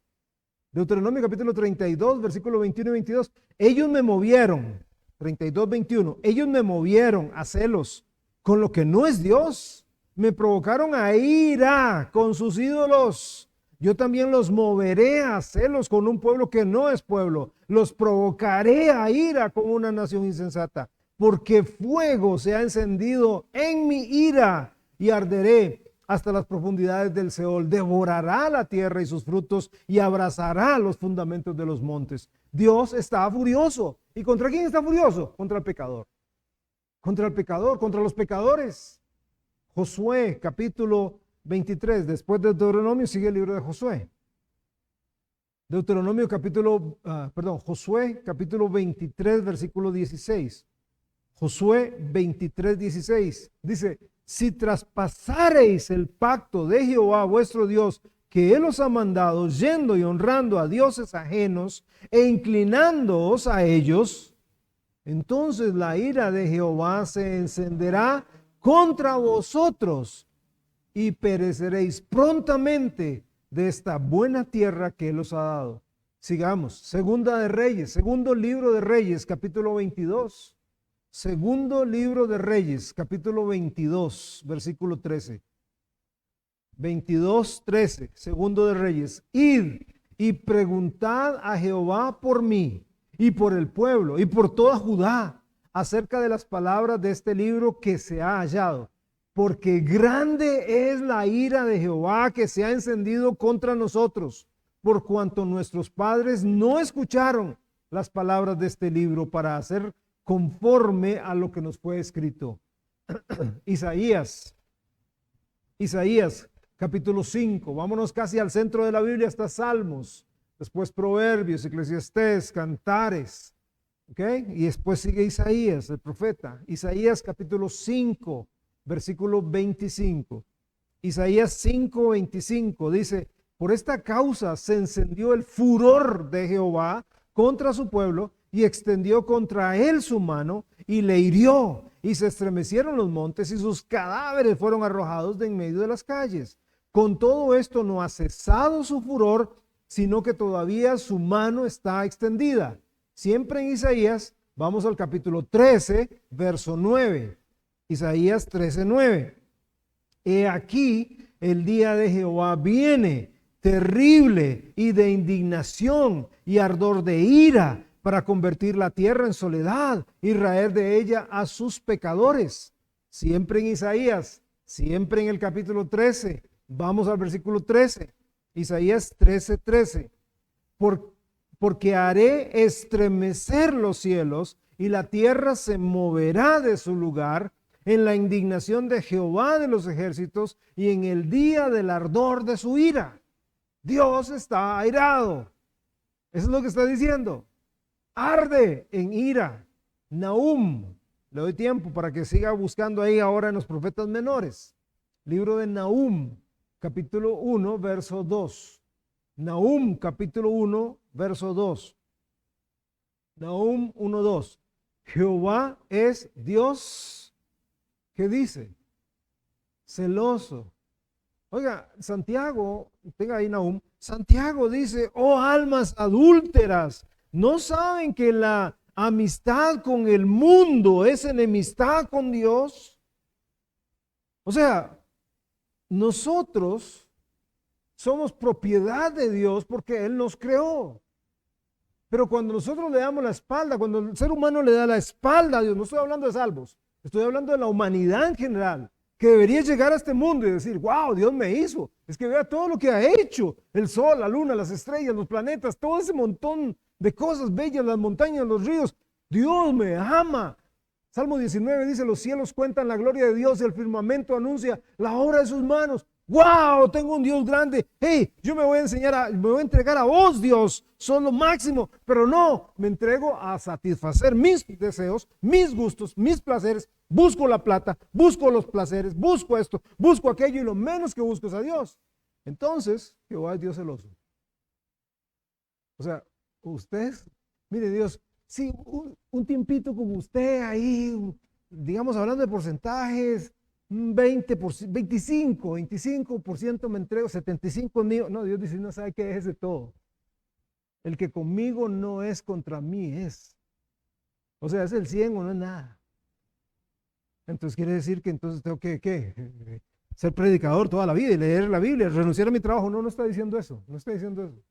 Deuteronomio capítulo 32, versículos 21 y 22. Ellos me movieron, 32, 21. Ellos me movieron a celos con lo que no es Dios. Me provocaron a ira con sus ídolos. Yo también los moveré a celos con un pueblo que no es pueblo. Los provocaré a ira con una nación insensata. Porque fuego se ha encendido en mi ira y arderé hasta las profundidades del Seol. Devorará la tierra y sus frutos y abrazará los fundamentos de los montes. Dios está furioso. ¿Y contra quién está furioso? Contra el pecador. Contra el pecador, contra los pecadores. Josué capítulo 23, después de Deuteronomio sigue el libro de Josué. Josué capítulo 23, versículo 16. Josué 23, 16. Dice, si traspasareis el pacto de Jehová vuestro Dios, que Él os ha mandado, yendo y honrando a dioses ajenos e inclinándoos a ellos, entonces la ira de Jehová se encenderá contra vosotros y pereceréis prontamente de esta buena tierra que Él os ha dado. Sigamos, Segunda de Reyes, segundo libro de Reyes, capítulo 22. Segundo libro de Reyes, capítulo 22, versículo 13. 22, 13, segundo de Reyes. Id y preguntad a Jehová por mí y por el pueblo y por toda Judá acerca de las palabras de este libro que se ha hallado. Porque grande es la ira de Jehová que se ha encendido contra nosotros, por cuanto nuestros padres no escucharon las palabras de este libro para hacer conforme a lo que nos fue escrito. Isaías capítulo 5, vámonos casi al centro de la Biblia hasta Salmos, después Proverbios, Eclesiastés, Cantares, ¿ok? Y después sigue Isaías, el profeta. Isaías capítulo 5, versículo 25. Isaías 5, 25 dice, por esta causa se encendió el furor de Jehová contra su pueblo y extendió contra él su mano y le hirió y se estremecieron los montes y sus cadáveres fueron arrojados de en medio de las calles. Con todo esto no ha cesado su furor, sino que todavía su mano está extendida. Siempre en Isaías, vamos al capítulo 13, verso 9. Isaías 13, 9. He aquí el día de Jehová viene, terrible y de indignación y ardor de ira, para convertir la tierra en soledad y raer de ella a sus pecadores. Siempre en Isaías, siempre en el capítulo 13. Vamos al versículo 13. Isaías 13, 13. porque haré estremecer los cielos y la tierra se moverá de su lugar en la indignación de Jehová de los ejércitos y en el día del ardor de su ira. Dios está airado. Eso es lo que está diciendo. Arde en ira. Nahum. Le doy tiempo para que siga buscando ahí ahora en los profetas menores. Libro de Nahum, capítulo 1, verso 2. Nahum, capítulo 1, verso 2. Nahum 1, 2. Jehová es Dios, ¿qué dice? Celoso. Oiga, Santiago, tenga ahí Nahum, Santiago dice, oh almas adúlteras, ¿no saben que la amistad con el mundo es enemistad con Dios? O sea, nosotros somos propiedad de Dios porque Él nos creó. Pero cuando nosotros le damos la espalda, cuando el ser humano le da la espalda a Dios, no estoy hablando de salvos, estoy hablando de la humanidad en general, que debería llegar a este mundo y decir, wow, Dios me hizo. Es que vea todo lo que ha hecho, el sol, la luna, las estrellas, los planetas, todo ese montón de cosas bellas, las montañas, los ríos. Dios me ama. Salmo 19 dice, los cielos cuentan la gloria de Dios y el firmamento anuncia la obra de sus manos. ¡Wow! Tengo un Dios grande. Hey, yo me voy a entregar a vos, Dios. Son lo máximo. Pero no, me entrego a satisfacer mis deseos, mis gustos, mis placeres. Busco la plata, busco los placeres, busco esto, busco aquello y lo menos que busco es a Dios. Entonces, Jehová es Dios celoso. O sea, ustedes, mire Dios, sí, un tiempito como usted ahí, digamos hablando de porcentajes, 25% me entrego, 75% es mío. No, Dios dice, no sabe qué es de todo. El que conmigo no es contra mí es. O sea, es el 100 o no es nada. Entonces quiere decir que entonces tengo que ser predicador toda la vida y leer la Biblia, renunciar a mi trabajo. No, no está diciendo eso, no está diciendo eso.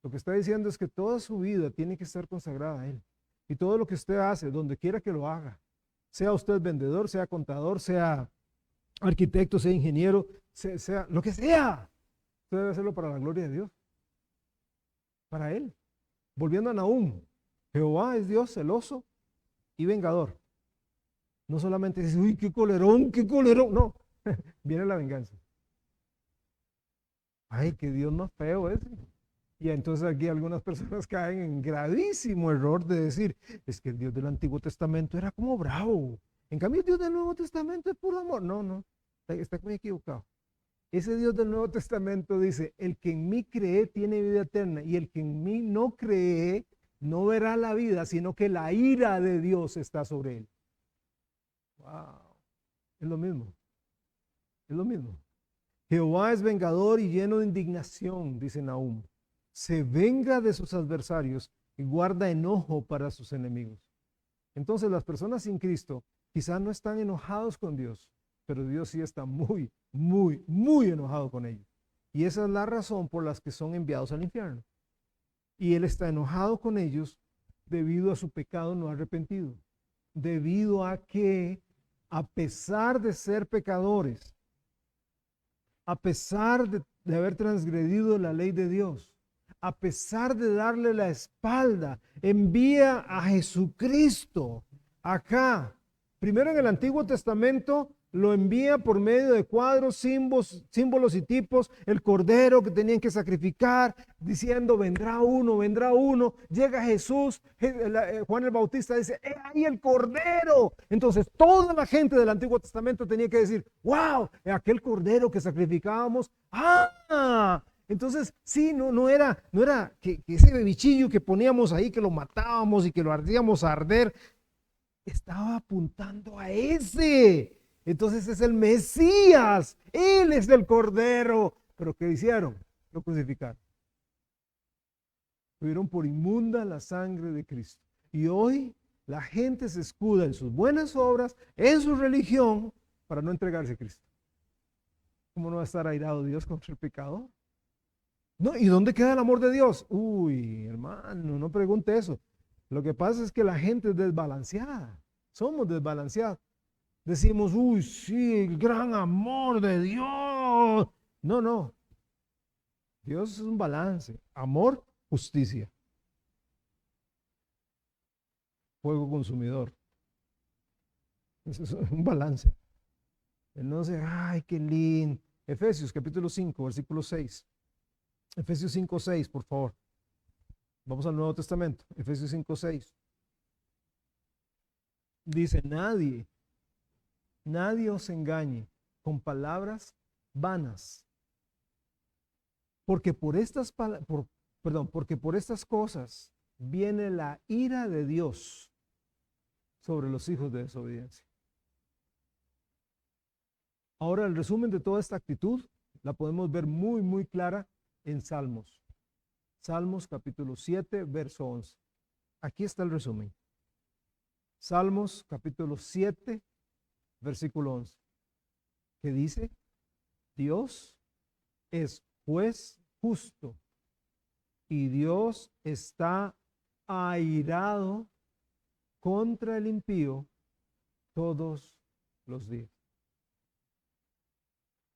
Lo que está diciendo es que toda su vida tiene que estar consagrada a Él. Y todo lo que usted hace, donde quiera que lo haga, sea usted vendedor, sea contador, sea arquitecto, sea ingeniero, sea lo que sea, usted debe hacerlo para la gloria de Dios, para Él. Volviendo a Nahum, Jehová es Dios celoso y vengador. No solamente dice, uy, qué colerón, no, viene la venganza. Ay, qué Dios más feo ese. Y entonces aquí algunas personas caen en gravísimo error de decir, es que el Dios del Antiguo Testamento era como bravo. En cambio, el Dios del Nuevo Testamento es puro amor. No, no, está muy equivocado. Ese Dios del Nuevo Testamento dice, el que en mí cree tiene vida eterna y el que en mí no cree no verá la vida, sino que la ira de Dios está sobre él. Wow, es lo mismo, es lo mismo. Jehová es vengador y lleno de indignación, dice Nahum. Se venga de sus adversarios y guarda enojo para sus enemigos. Entonces las personas sin Cristo quizás no están enojados con Dios, pero Dios sí está muy, muy, muy enojado con ellos. Y esa es la razón por la que son enviados al infierno. Y Él está enojado con ellos debido a su pecado no arrepentido. Debido a que, a pesar de ser pecadores, a pesar de haber transgredido la ley de Dios, a pesar de darle la espalda, envía a Jesucristo acá. Primero en el Antiguo Testamento lo envía por medio de cuadros, símbolos y tipos, el cordero que tenían que sacrificar, diciendo vendrá uno, llega Jesús, Juan el Bautista dice, ahí el cordero. Entonces toda la gente del Antiguo Testamento tenía que decir, wow, aquel cordero que sacrificábamos, entonces, sí, no era que ese bichillo que poníamos ahí, que lo matábamos y que lo hacíamos arder, estaba apuntando a ese. Entonces es el Mesías, Él es el Cordero. Pero ¿qué hicieron? Lo crucificaron. Tuvieron por inmunda la sangre de Cristo. Y hoy la gente se escuda en sus buenas obras, en su religión, para no entregarse a Cristo. ¿Cómo no va a estar airado Dios contra el pecado? No, ¿y dónde queda el amor de Dios? Uy, hermano, no pregunte eso. Lo que pasa es que la gente es desbalanceada. Somos desbalanceados. Decimos, uy, sí, el gran amor de Dios. No. Dios es un balance. Amor, justicia. fuego consumidor. Eso es un balance. Él no dice, ay, qué lindo. Efesios capítulo 5, versículo 6. Efesios 5, 6, por favor. Vamos al Nuevo Testamento. Efesios 5, 6. Dice, nadie os engañe con palabras vanas. Porque por estas cosas viene la ira de Dios sobre los hijos de desobediencia. Ahora, el resumen de toda esta actitud la podemos ver muy, muy clara en Salmos. Salmos capítulo 7, verso 11. Aquí está el resumen. Salmos capítulo 7, versículo 11. Que dice, Dios es juez justo y Dios está airado contra el impío todos los días.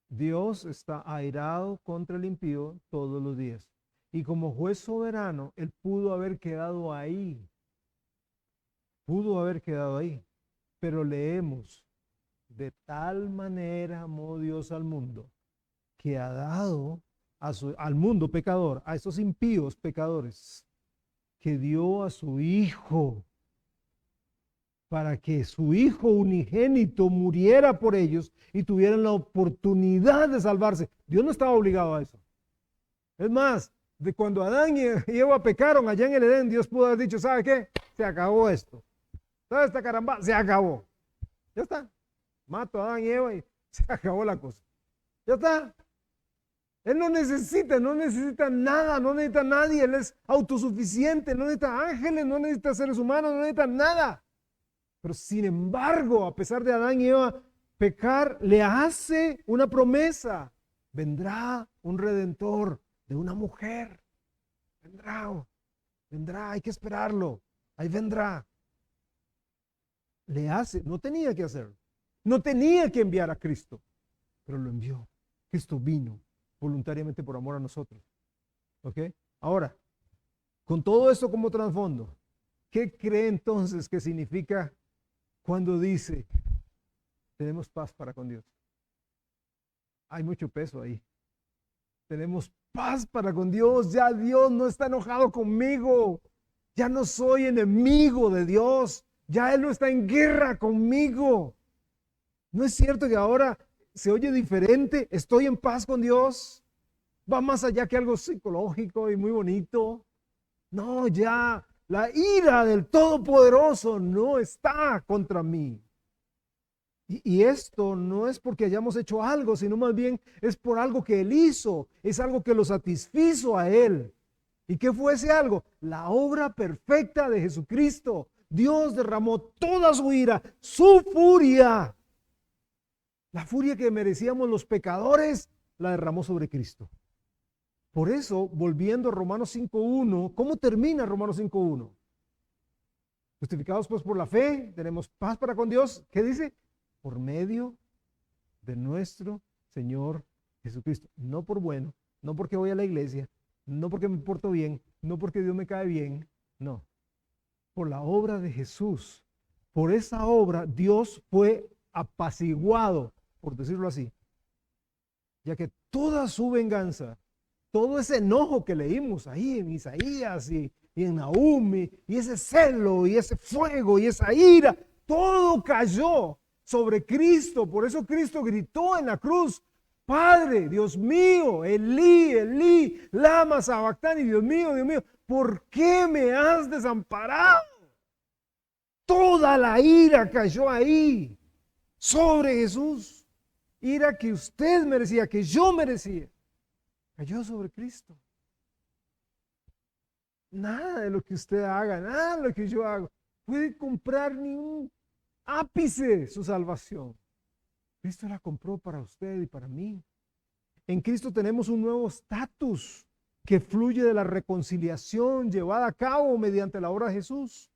Dios está airado contra el impío todos los días. Y como juez soberano, Él pudo haber quedado ahí. Pudo haber quedado ahí. Pero leemos, de tal manera amó Dios al mundo, que ha dado al mundo pecador, a esos impíos pecadores, que dio a su Hijo, para que su Hijo unigénito muriera por ellos y tuvieran la oportunidad de salvarse. Dios no estaba obligado a eso. Es más, de cuando Adán y Eva pecaron allá en el Edén, Dios pudo haber dicho, ¿sabe qué? Se acabó esto. ¿Sabe esta caramba? Se acabó. Ya está. Mato a Adán y Eva y se acabó la cosa. Ya está. Él no necesita nada, no necesita nadie. Él es autosuficiente, no necesita ángeles, no necesita seres humanos, no necesita nada. Pero sin embargo, a pesar de Adán y Eva pecar, le hace una promesa. Vendrá un redentor de una mujer. Vendrá, hay que esperarlo. Ahí vendrá. Le hace, no tenía que hacerlo. No tenía que enviar a Cristo, pero lo envió. Cristo vino voluntariamente por amor a nosotros. ¿Ok? Ahora, con todo esto como trasfondo, ¿qué cree entonces que significa cuando dice, tenemos paz para con Dios? Hay mucho peso ahí. Tenemos paz para con Dios. Ya Dios no está enojado conmigo. Ya no soy enemigo de Dios. Ya Él no está en guerra conmigo. ¿No es cierto que ahora se oye diferente? Estoy en paz con Dios. Va más allá que algo psicológico y muy bonito. No, ya la ira del Todopoderoso no está contra mí. Y esto no es porque hayamos hecho algo, sino más bien es por algo que Él hizo. Es algo que lo satisfizo a Él. ¿Y qué fue ese algo? La obra perfecta de Jesucristo. Dios derramó toda su ira, su furia. La furia que merecíamos los pecadores, la derramó sobre Cristo. Por eso, volviendo a Romanos 5.1, ¿cómo termina Romanos 5.1? Justificados pues por la fe, tenemos paz para con Dios. ¿Qué dice? Por medio de nuestro Señor Jesucristo. No por bueno, no porque voy a la iglesia, no porque me porto bien, no porque Dios me cae bien, no. Por la obra de Jesús. Por esa obra Dios fue apaciguado, por decirlo así, ya que toda su venganza, todo ese enojo que leímos ahí en Isaías y en Nahum, y ese celo y ese fuego y esa ira, todo cayó sobre Cristo. Por eso Cristo gritó en la cruz, Padre, Dios mío, Elí, Elí, lama sabactani, Dios mío, ¿por qué me has desamparado? Toda la ira cayó ahí, sobre Jesús. Ira que usted merecía, que yo merecía, cayó sobre Cristo. Nada de lo que usted haga, nada de lo que yo hago, puede comprar ni un ápice su salvación. Cristo la compró para usted y para mí. En Cristo tenemos un nuevo estatus que fluye de la reconciliación llevada a cabo mediante la obra de Jesús.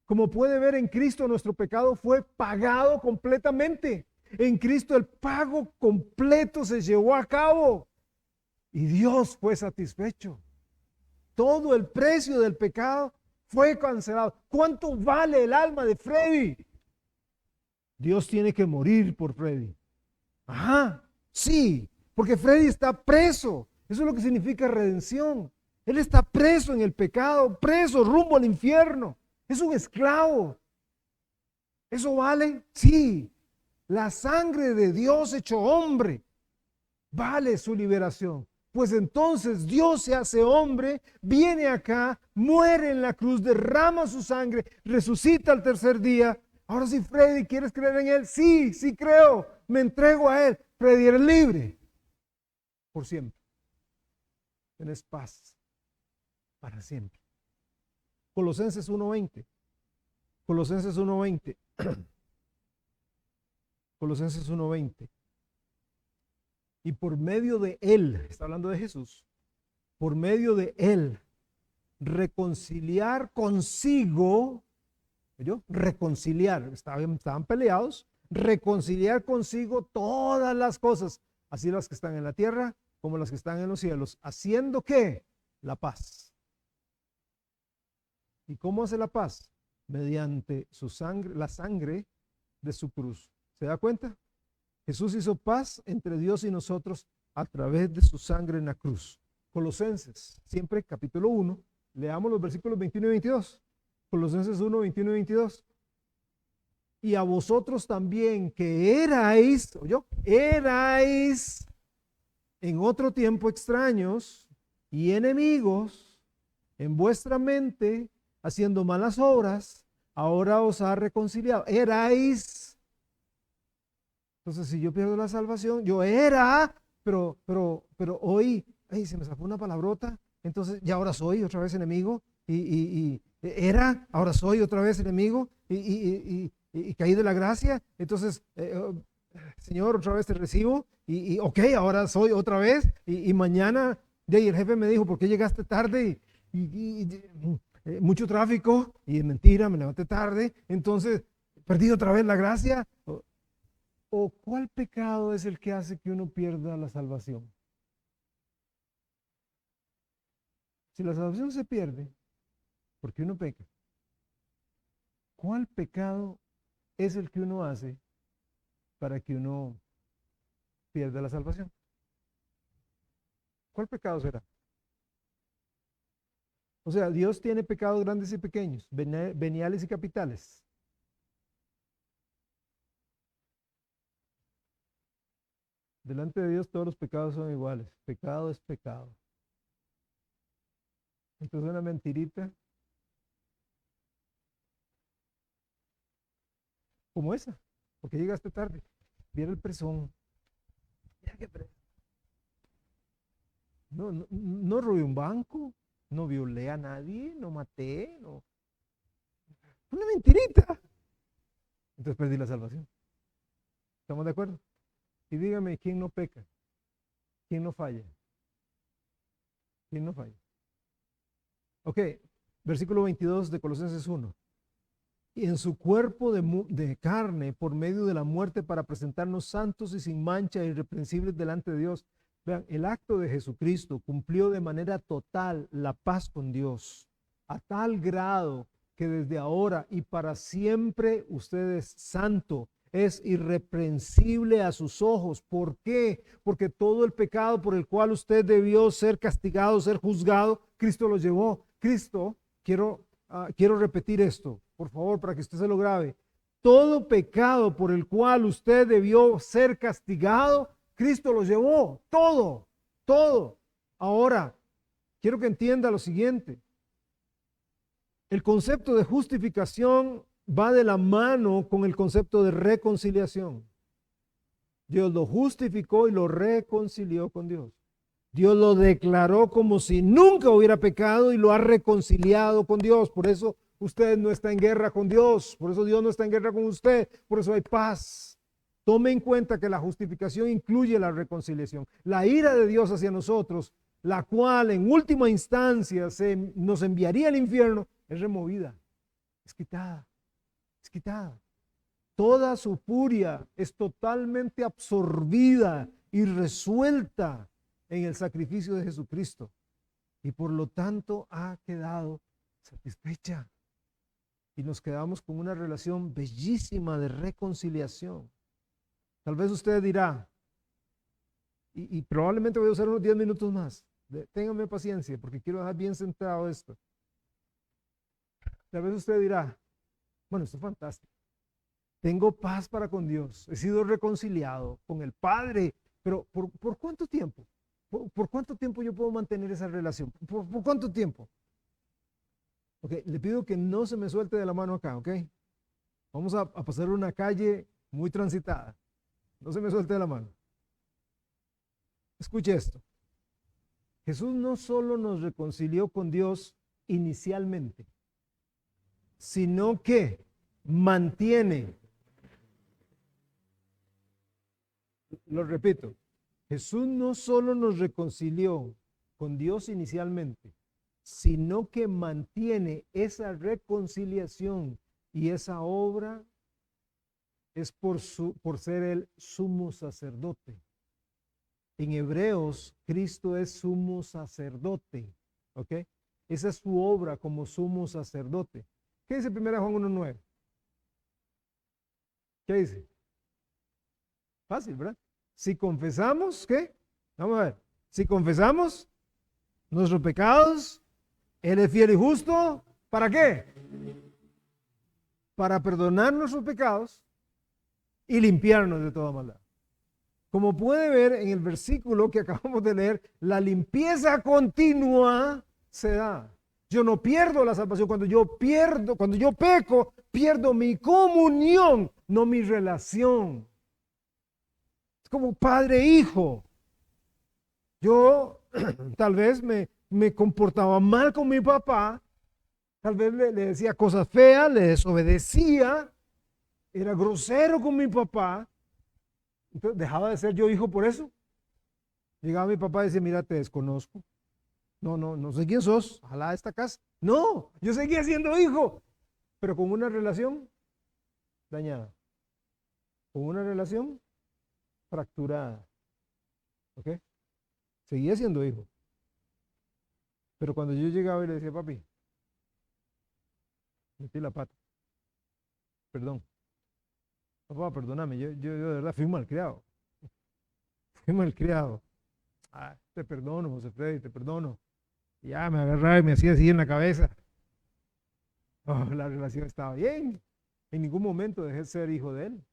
Como puede ver, en Cristo nuestro pecado fue pagado completamente. En Cristo el pago completo se llevó a cabo y Dios fue satisfecho. Todo el precio del pecado Fue cancelado. ¿Cuánto vale el alma de Freddy? Dios tiene que morir por Freddy. Ajá, sí, porque Freddy está preso. Eso es lo que significa redención. Él está preso en el pecado, preso rumbo al infierno. Es un esclavo. ¿Eso vale? Sí. La sangre de Dios hecho hombre vale su liberación. Pues entonces Dios se hace hombre, viene acá, muere en la cruz, derrama su sangre, resucita al tercer día. Ahora sí, Freddy, ¿quieres creer en Él? Sí, sí creo, me entrego a Él. Freddy, eres libre por siempre. Tienes paz para siempre. Colosenses 1:20. Colosenses 1:20. Colosenses 1:20. Y por medio de Él, está hablando de Jesús, por medio de Él, reconciliar consigo, ¿oyó? Reconciliar, estaban peleados, reconciliar consigo todas las cosas, así las que están en la tierra como las que están en los cielos, haciendo ¿qué? La paz. ¿Y cómo hace la paz? Mediante su sangre, la sangre de su cruz. ¿Se da cuenta? Jesús hizo paz entre Dios y nosotros a través de su sangre en la cruz. Colosenses, siempre capítulo 1, leamos los versículos 21 y 22. Colosenses 1, 21 y 22. Y a vosotros también que erais, ¿oyó? Erais en otro tiempo extraños y enemigos en vuestra mente, haciendo malas obras, ahora os ha reconciliado. Erais. Entonces, si yo pierdo la salvación, yo era, pero hoy, ay, se me sacó una palabrota, entonces ya ahora soy otra vez enemigo, y era, ahora soy otra vez enemigo, y caí de la gracia, entonces, Señor, otra vez te recibo, ok, ahora soy otra vez, y mañana, de ahí el jefe me dijo, ¿por qué llegaste tarde? Mucho tráfico, y es mentira, me levanté tarde, entonces, perdí otra vez la gracia. ¿O cuál pecado es el que hace que uno pierda la salvación? Si la salvación se pierde, porque uno peca, ¿cuál pecado es el que uno hace para que uno pierda la salvación? ¿Cuál pecado será? O sea, Dios tiene pecados grandes y pequeños, veniales y capitales. Delante de Dios todos los pecados son iguales. Pecado es pecado. Entonces una mentirita como esa, porque llegaste tarde. Viera el presón. Mira qué no robé un banco, no violé a nadie, no maté, no. Una mentirita. Entonces perdí la salvación. ¿Estamos de acuerdo? Y dígame, ¿quién no peca? ¿Quién no falla? ¿Quién no falla? Ok, versículo 22 de Colosenses 1. Y en su cuerpo de carne, por medio de la muerte, para presentarnos santos y sin mancha e irreprensibles delante de Dios. Vean, el acto de Jesucristo cumplió de manera total la paz con Dios, a tal grado que desde ahora y para siempre usted es santo, es irreprensible a sus ojos. ¿Por qué? Porque todo el pecado por el cual usted debió ser castigado, ser juzgado, Cristo lo llevó. Cristo, quiero repetir esto, por favor, para que usted se lo grabe. Todo pecado por el cual usted debió ser castigado, Cristo lo llevó. Todo, todo. Ahora, quiero que entienda lo siguiente. El concepto de justificación va de la mano con el concepto de reconciliación. Dios lo justificó y lo reconcilió con Dios. Dios lo declaró como si nunca hubiera pecado y lo ha reconciliado con Dios. Por eso usted no está en guerra con Dios. Por eso Dios no está en guerra con usted. Por eso hay paz. Tome en cuenta que la justificación incluye la reconciliación. La ira de Dios hacia nosotros, la cual en última instancia nos enviaría al infierno, es removida, es quitada, es quitada. Toda su furia es totalmente absorbida y resuelta en el sacrificio de Jesucristo, y por lo tanto ha quedado satisfecha. Y nos quedamos con una relación bellísima de reconciliación. Tal vez usted dirá, y probablemente voy a usar unos 10 minutos más. Téngame paciencia porque quiero dejar bien centrado esto. Tal vez usted dirá, bueno, esto es fantástico. Tengo paz para con Dios. He sido reconciliado con el Padre. Pero ¿por cuánto tiempo? ¿Por cuánto tiempo yo puedo mantener esa relación? ¿Por cuánto tiempo? Ok, le pido que no se me suelte de la mano acá, ok. Vamos a pasar una calle muy transitada. No se me suelte de la mano. Escuche esto. Jesús no solo nos reconcilió con Dios inicialmente, sino que mantiene, lo repito, Jesús no solo nos reconcilió con Dios inicialmente, sino que mantiene esa reconciliación y esa obra es por ser el sumo sacerdote. En Hebreos, Cristo es sumo sacerdote, ¿ok? Esa es su obra como sumo sacerdote. ¿Qué dice 1 Juan 1:9? ¿Qué dice? Fácil, ¿verdad? Si confesamos, ¿qué? Vamos a ver. Si confesamos nuestros pecados, Él es fiel y justo. ¿Para qué? Para perdonar nuestros pecados y limpiarnos de toda maldad. Como puede ver en el versículo que acabamos de leer, la limpieza continua se da. Yo no pierdo la salvación. Cuando yo peco, pierdo mi comunión, no mi relación. Es como padre e hijo. Yo tal vez me comportaba mal con mi papá, tal vez le decía cosas feas, le desobedecía, era grosero con mi papá. Entonces, ¿dejaba de ser yo hijo por eso? Llegaba mi papá y decía, mira, te desconozco. No sé quién sos, ojalá a esta casa. No, yo seguía siendo hijo, pero con una relación dañada, con una relación fracturada. ¿Ok? Seguía siendo hijo. Pero cuando yo llegaba y le decía, papi, metí la pata, perdón. Papá, perdóname, yo de verdad fui malcriado. Fui malcriado. Te perdono, José Freddy, te perdono. Y ya me agarraba y me hacía así en la cabeza. Oh, la relación estaba bien. En ningún momento dejé de ser hijo de él.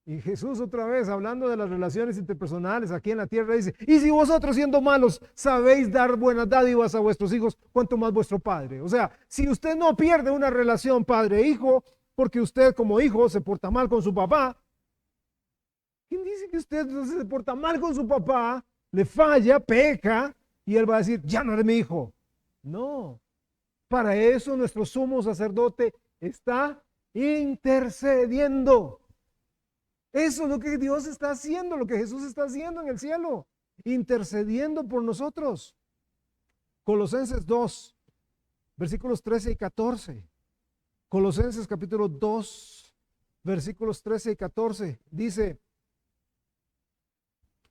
Y Jesús otra vez, hablando de las relaciones interpersonales aquí en la tierra, dice, y si vosotros siendo malos sabéis dar buenas dádivas a vuestros hijos, ¿cuánto más vuestro Padre? O sea, si usted no pierde una relación padre-hijo, porque usted como hijo se porta mal con su papá, ¿quién dice que usted se porta mal con su papá, le falla, peca, y él va a decir, ya no eres mi hijo? No, para eso nuestro sumo sacerdote está intercediendo. Eso es lo que Dios está haciendo, lo que Jesús está haciendo en el cielo, intercediendo por nosotros. Colosenses 2, versículos 13 y 14. Colosenses capítulo 2, versículos 13 y 14. Dice,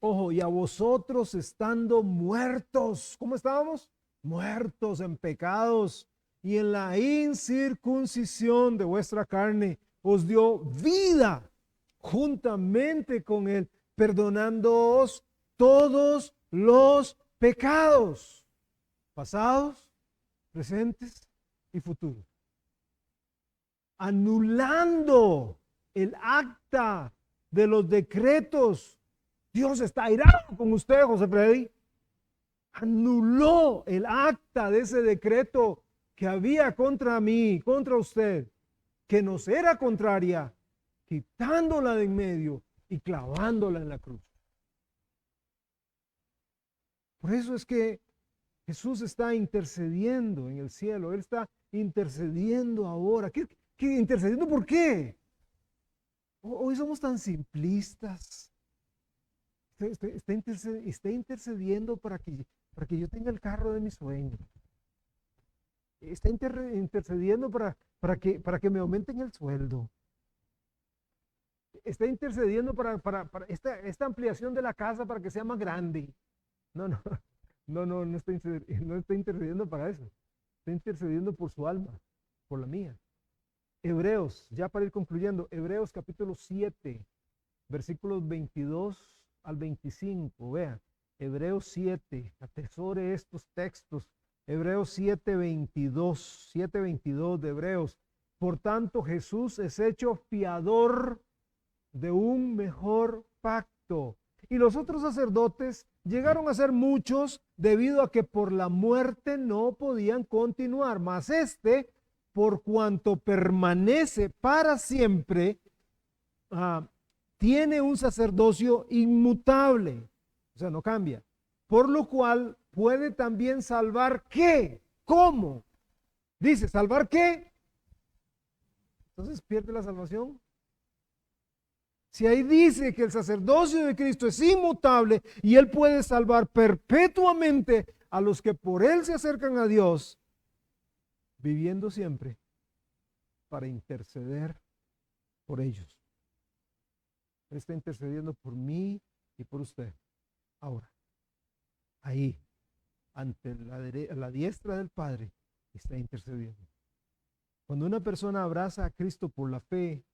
ojo, y a vosotros estando muertos, ¿cómo estábamos? Muertos en pecados y en la incircuncisión de vuestra carne, os dio vida juntamente con él, perdonándoos todos los pecados, pasados, presentes y futuros, anulando el acta de los decretos. Dios está airado con usted, José Freddy. Anuló el acta de ese decreto que había contra mí, contra usted, que nos era contraria, quitándola de en medio y clavándola en la cruz. Por eso es que Jesús está intercediendo en el cielo. Él está intercediendo ahora. ¿Qué intercediendo por qué? Hoy somos tan simplistas. Está intercediendo para que yo tenga el carro de mis sueños. Está intercediendo para que me aumenten el sueldo. Está intercediendo para esta ampliación de la casa para que sea más grande. No está intercediendo para eso. está intercediendo por su alma, por la mía. Hebreos, ya para ir concluyendo, Hebreos capítulo 7, versículos 22 al 25, vea, Hebreos 7, atesore estos textos, Hebreos 7:22 de Hebreos. Por tanto, Jesús es hecho fiador de un mejor pacto. Y los otros sacerdotes llegaron a ser muchos debido a que por la muerte no podían continuar, mas este, por cuanto permanece para siempre, tiene un sacerdocio inmutable, o sea, no cambia, por lo cual puede también salvar ¿qué? ¿Cómo? Dice, ¿salvar qué? Entonces pierde la salvación. Si ahí dice que el sacerdocio de Cristo es inmutable y Él puede salvar perpetuamente a los que por Él se acercan a Dios, viviendo siempre para interceder por ellos. Él está intercediendo por mí y por usted. Ahora, ahí, ante la diestra del Padre, está intercediendo. Cuando una persona abraza a Cristo por la fe,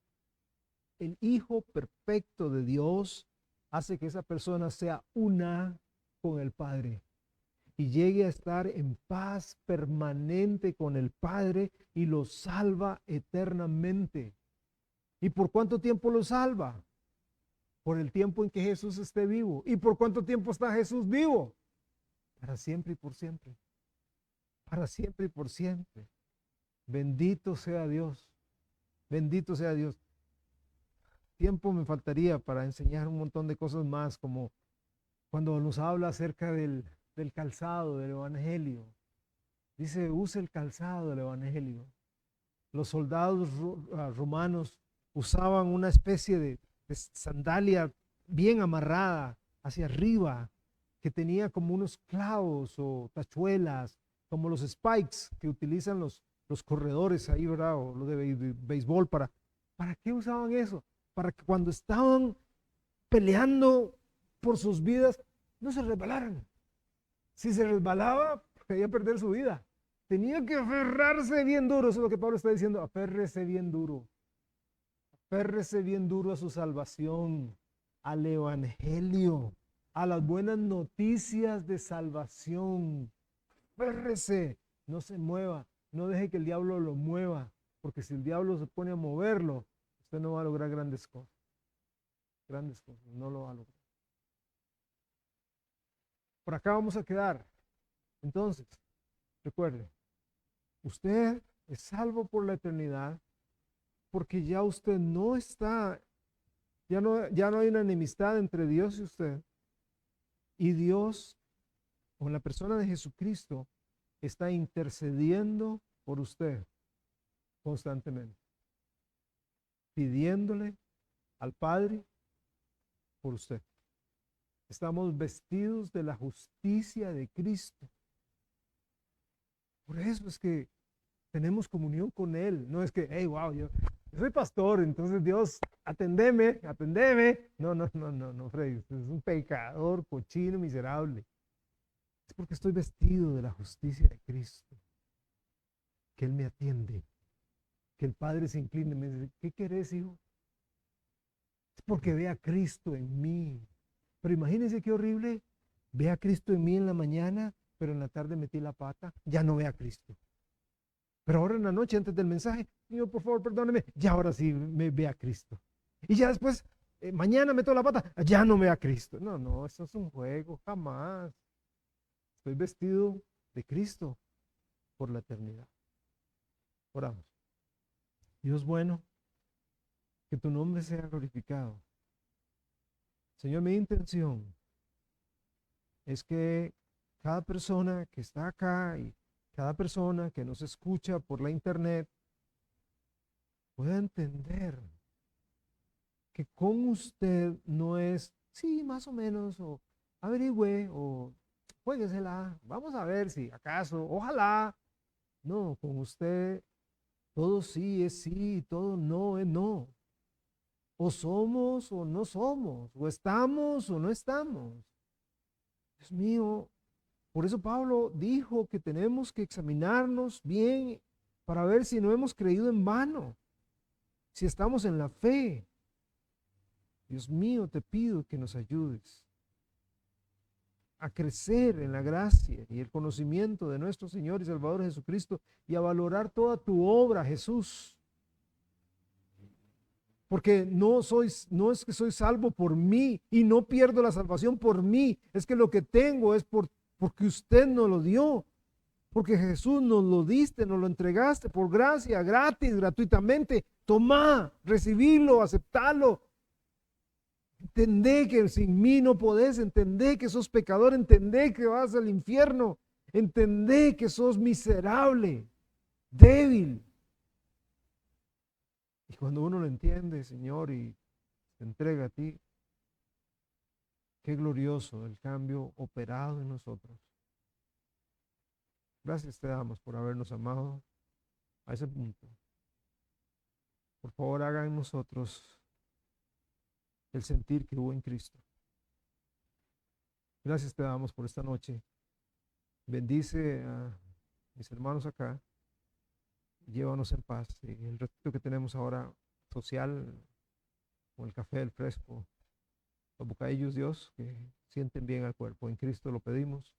el Hijo perfecto de Dios hace que esa persona sea una con el Padre y llegue a estar en paz permanente con el Padre y lo salva eternamente. ¿Y por cuánto tiempo lo salva? Por el tiempo en que Jesús esté vivo. ¿Y por cuánto tiempo está Jesús vivo? Para siempre y por siempre. Para siempre y por siempre. Bendito sea Dios. Bendito sea Dios. Tiempo me faltaría para enseñar un montón de cosas más, como cuando nos habla acerca del calzado, del evangelio. Dice, use el calzado del evangelio. Los soldados romanos usaban una especie de sandalia bien amarrada hacia arriba, que tenía como unos clavos o tachuelas, como los spikes que utilizan los corredores ahí, ¿verdad? O lo de béisbol. ¿Para qué usaban eso? Para que cuando estaban peleando por sus vidas, no se resbalaran. Si se resbalaba, podía perder su vida. Tenía que aferrarse bien duro. Eso es lo que Pablo está diciendo. Aférrese bien duro. Aférrese bien duro a su salvación, al evangelio, a las buenas noticias de salvación. Aférrese, no se mueva. No deje que el diablo lo mueva. Porque si el diablo se pone a moverlo, usted no va a lograr grandes cosas. Grandes cosas, no lo va a lograr. Por acá vamos a quedar. Entonces, recuerde, usted es salvo por la eternidad porque ya usted no está, ya no hay una enemistad entre Dios y usted. Y Dios, con la persona de Jesucristo, está intercediendo por usted constantemente, pidiéndole al Padre por usted. Estamos vestidos de la justicia de Cristo. Por eso es que tenemos comunión con Él. No es que, hey, wow, yo soy pastor, entonces Dios, atendeme. No, Freddy, usted es un pecador, cochino, miserable. Es porque estoy vestido de la justicia de Cristo. Que Él me atiende. Que el Padre se incline y me dice, ¿qué querés, hijo? Es porque ve a Cristo en mí. Pero imagínense qué horrible. Ve a Cristo en mí en la mañana, pero en la tarde metí la pata. Ya no ve a Cristo. Pero ahora en la noche, antes del mensaje, Señor, por favor, perdóneme. Ya ahora sí me ve a Cristo. Y ya después, mañana meto la pata. Ya no ve a Cristo. No, eso es un juego. Jamás. Estoy vestido de Cristo por la eternidad. Oramos. Dios bueno, que tu nombre sea glorificado. Señor, mi intención es que cada persona que está acá y cada persona que nos escucha por la internet pueda entender que con usted no es, sí, más o menos, o averigüe, o juéguesela, vamos a ver si acaso, ojalá. No, con usted todo sí es sí, todo no es no. O somos o no somos, o estamos o no estamos. Dios mío, Por eso Pablo dijo que tenemos que examinarnos bien para ver si no hemos creído en vano, si estamos en la fe. Dios mío, te pido que nos ayudes a crecer en la gracia y el conocimiento de nuestro Señor y Salvador Jesucristo y a valorar toda tu obra, Jesús. Porque no es que soy salvo por mí y no pierdo la salvación por mí, es que lo que tengo es porque usted nos lo dio, porque Jesús nos lo diste, nos lo entregaste por gracia, gratis, gratuitamente. Tomá, recibilo, aceptalo. Entendé que sin mí no podés, entendé que sos pecador, entendé que vas al infierno, entendé que sos miserable, débil. Y cuando uno lo entiende, Señor, y se entrega a ti, qué glorioso el cambio operado en nosotros. Gracias te damos por habernos amado a ese punto. Por favor, haga en nosotros el sentir que hubo en Cristo. Gracias te damos por esta noche. Bendice a mis hermanos acá. Llévanos en paz. Y el ratito que tenemos ahora social, con el café, el fresco, los bocadillos, Dios, que sienten bien al cuerpo. En Cristo lo pedimos.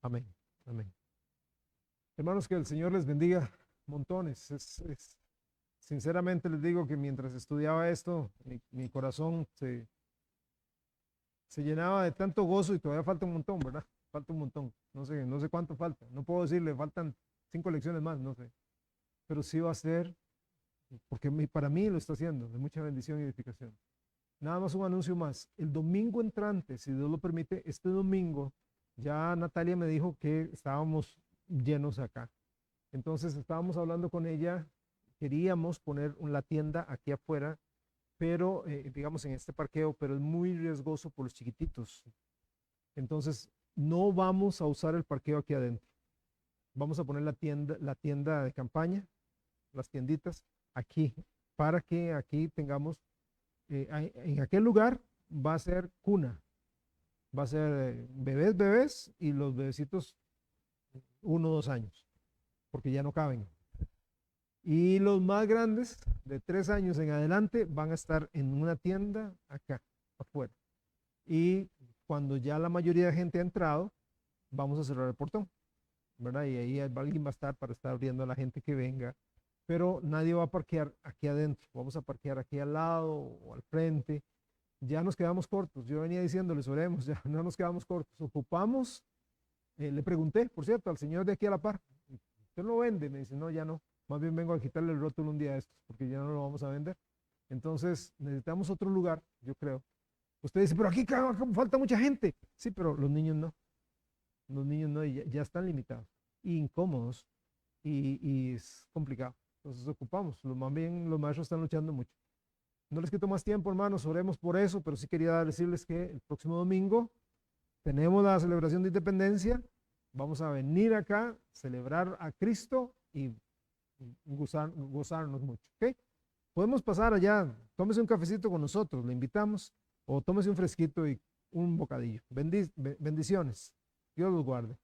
Amén. Amén. Hermanos, que el Señor les bendiga montones. Sinceramente les digo que mientras estudiaba esto, mi corazón se llenaba de tanto gozo y todavía falta un montón, ¿verdad? Falta un montón. No sé cuánto falta. No puedo decirle, faltan 5 lecciones más, no sé. Pero sí va a ser, porque para mí lo está haciendo, de mucha bendición y edificación. Nada más un anuncio más. El domingo entrante, si Dios lo permite, este domingo, ya Natalia me dijo que estábamos llenos acá. Entonces estábamos hablando con ella, queríamos poner la tienda aquí afuera, pero digamos en este parqueo, pero es muy riesgoso por los chiquititos. Entonces no vamos a usar el parqueo aquí adentro. Vamos a poner la tienda de campaña, las tienditas aquí, para que aquí tengamos, en aquel lugar va a ser cuna, va a ser bebés y los bebecitos 1 o 2 años, porque ya no caben. Y los más grandes, de 3 años en adelante, van a estar en una tienda acá, afuera. Y cuando ya la mayoría de gente ha entrado, vamos a cerrar el portón, ¿verdad? Y ahí alguien va a estar para estar abriendo a la gente que venga. Pero nadie va a parquear aquí adentro. Vamos a parquear aquí al lado o al frente. Ya nos quedamos cortos. Yo venía diciéndoles, oremos, ya no nos quedamos cortos. Ocupamos, le pregunté, por cierto, al señor de aquí a la par, ¿usted no vende? Me dice, no, ya no. Más bien vengo a quitarle el rótulo un día de estos, porque ya no lo vamos a vender. Entonces, necesitamos otro lugar, yo creo. Usted dice, pero aquí falta mucha gente. Sí, pero los niños no. Los niños no, y ya están limitados, y incómodos, y es complicado. Entonces ocupamos, más bien los maestros están luchando mucho. No les quito más tiempo, hermanos, oremos por eso, pero sí quería decirles que el próximo domingo tenemos la celebración de independencia. Vamos a venir acá, celebrar a Cristo y gozarnos mucho, ¿ok? Podemos pasar allá, tómese un cafecito con nosotros, le invitamos, o tómese un fresquito y un bocadillo. Bendiciones. Dios los guarde.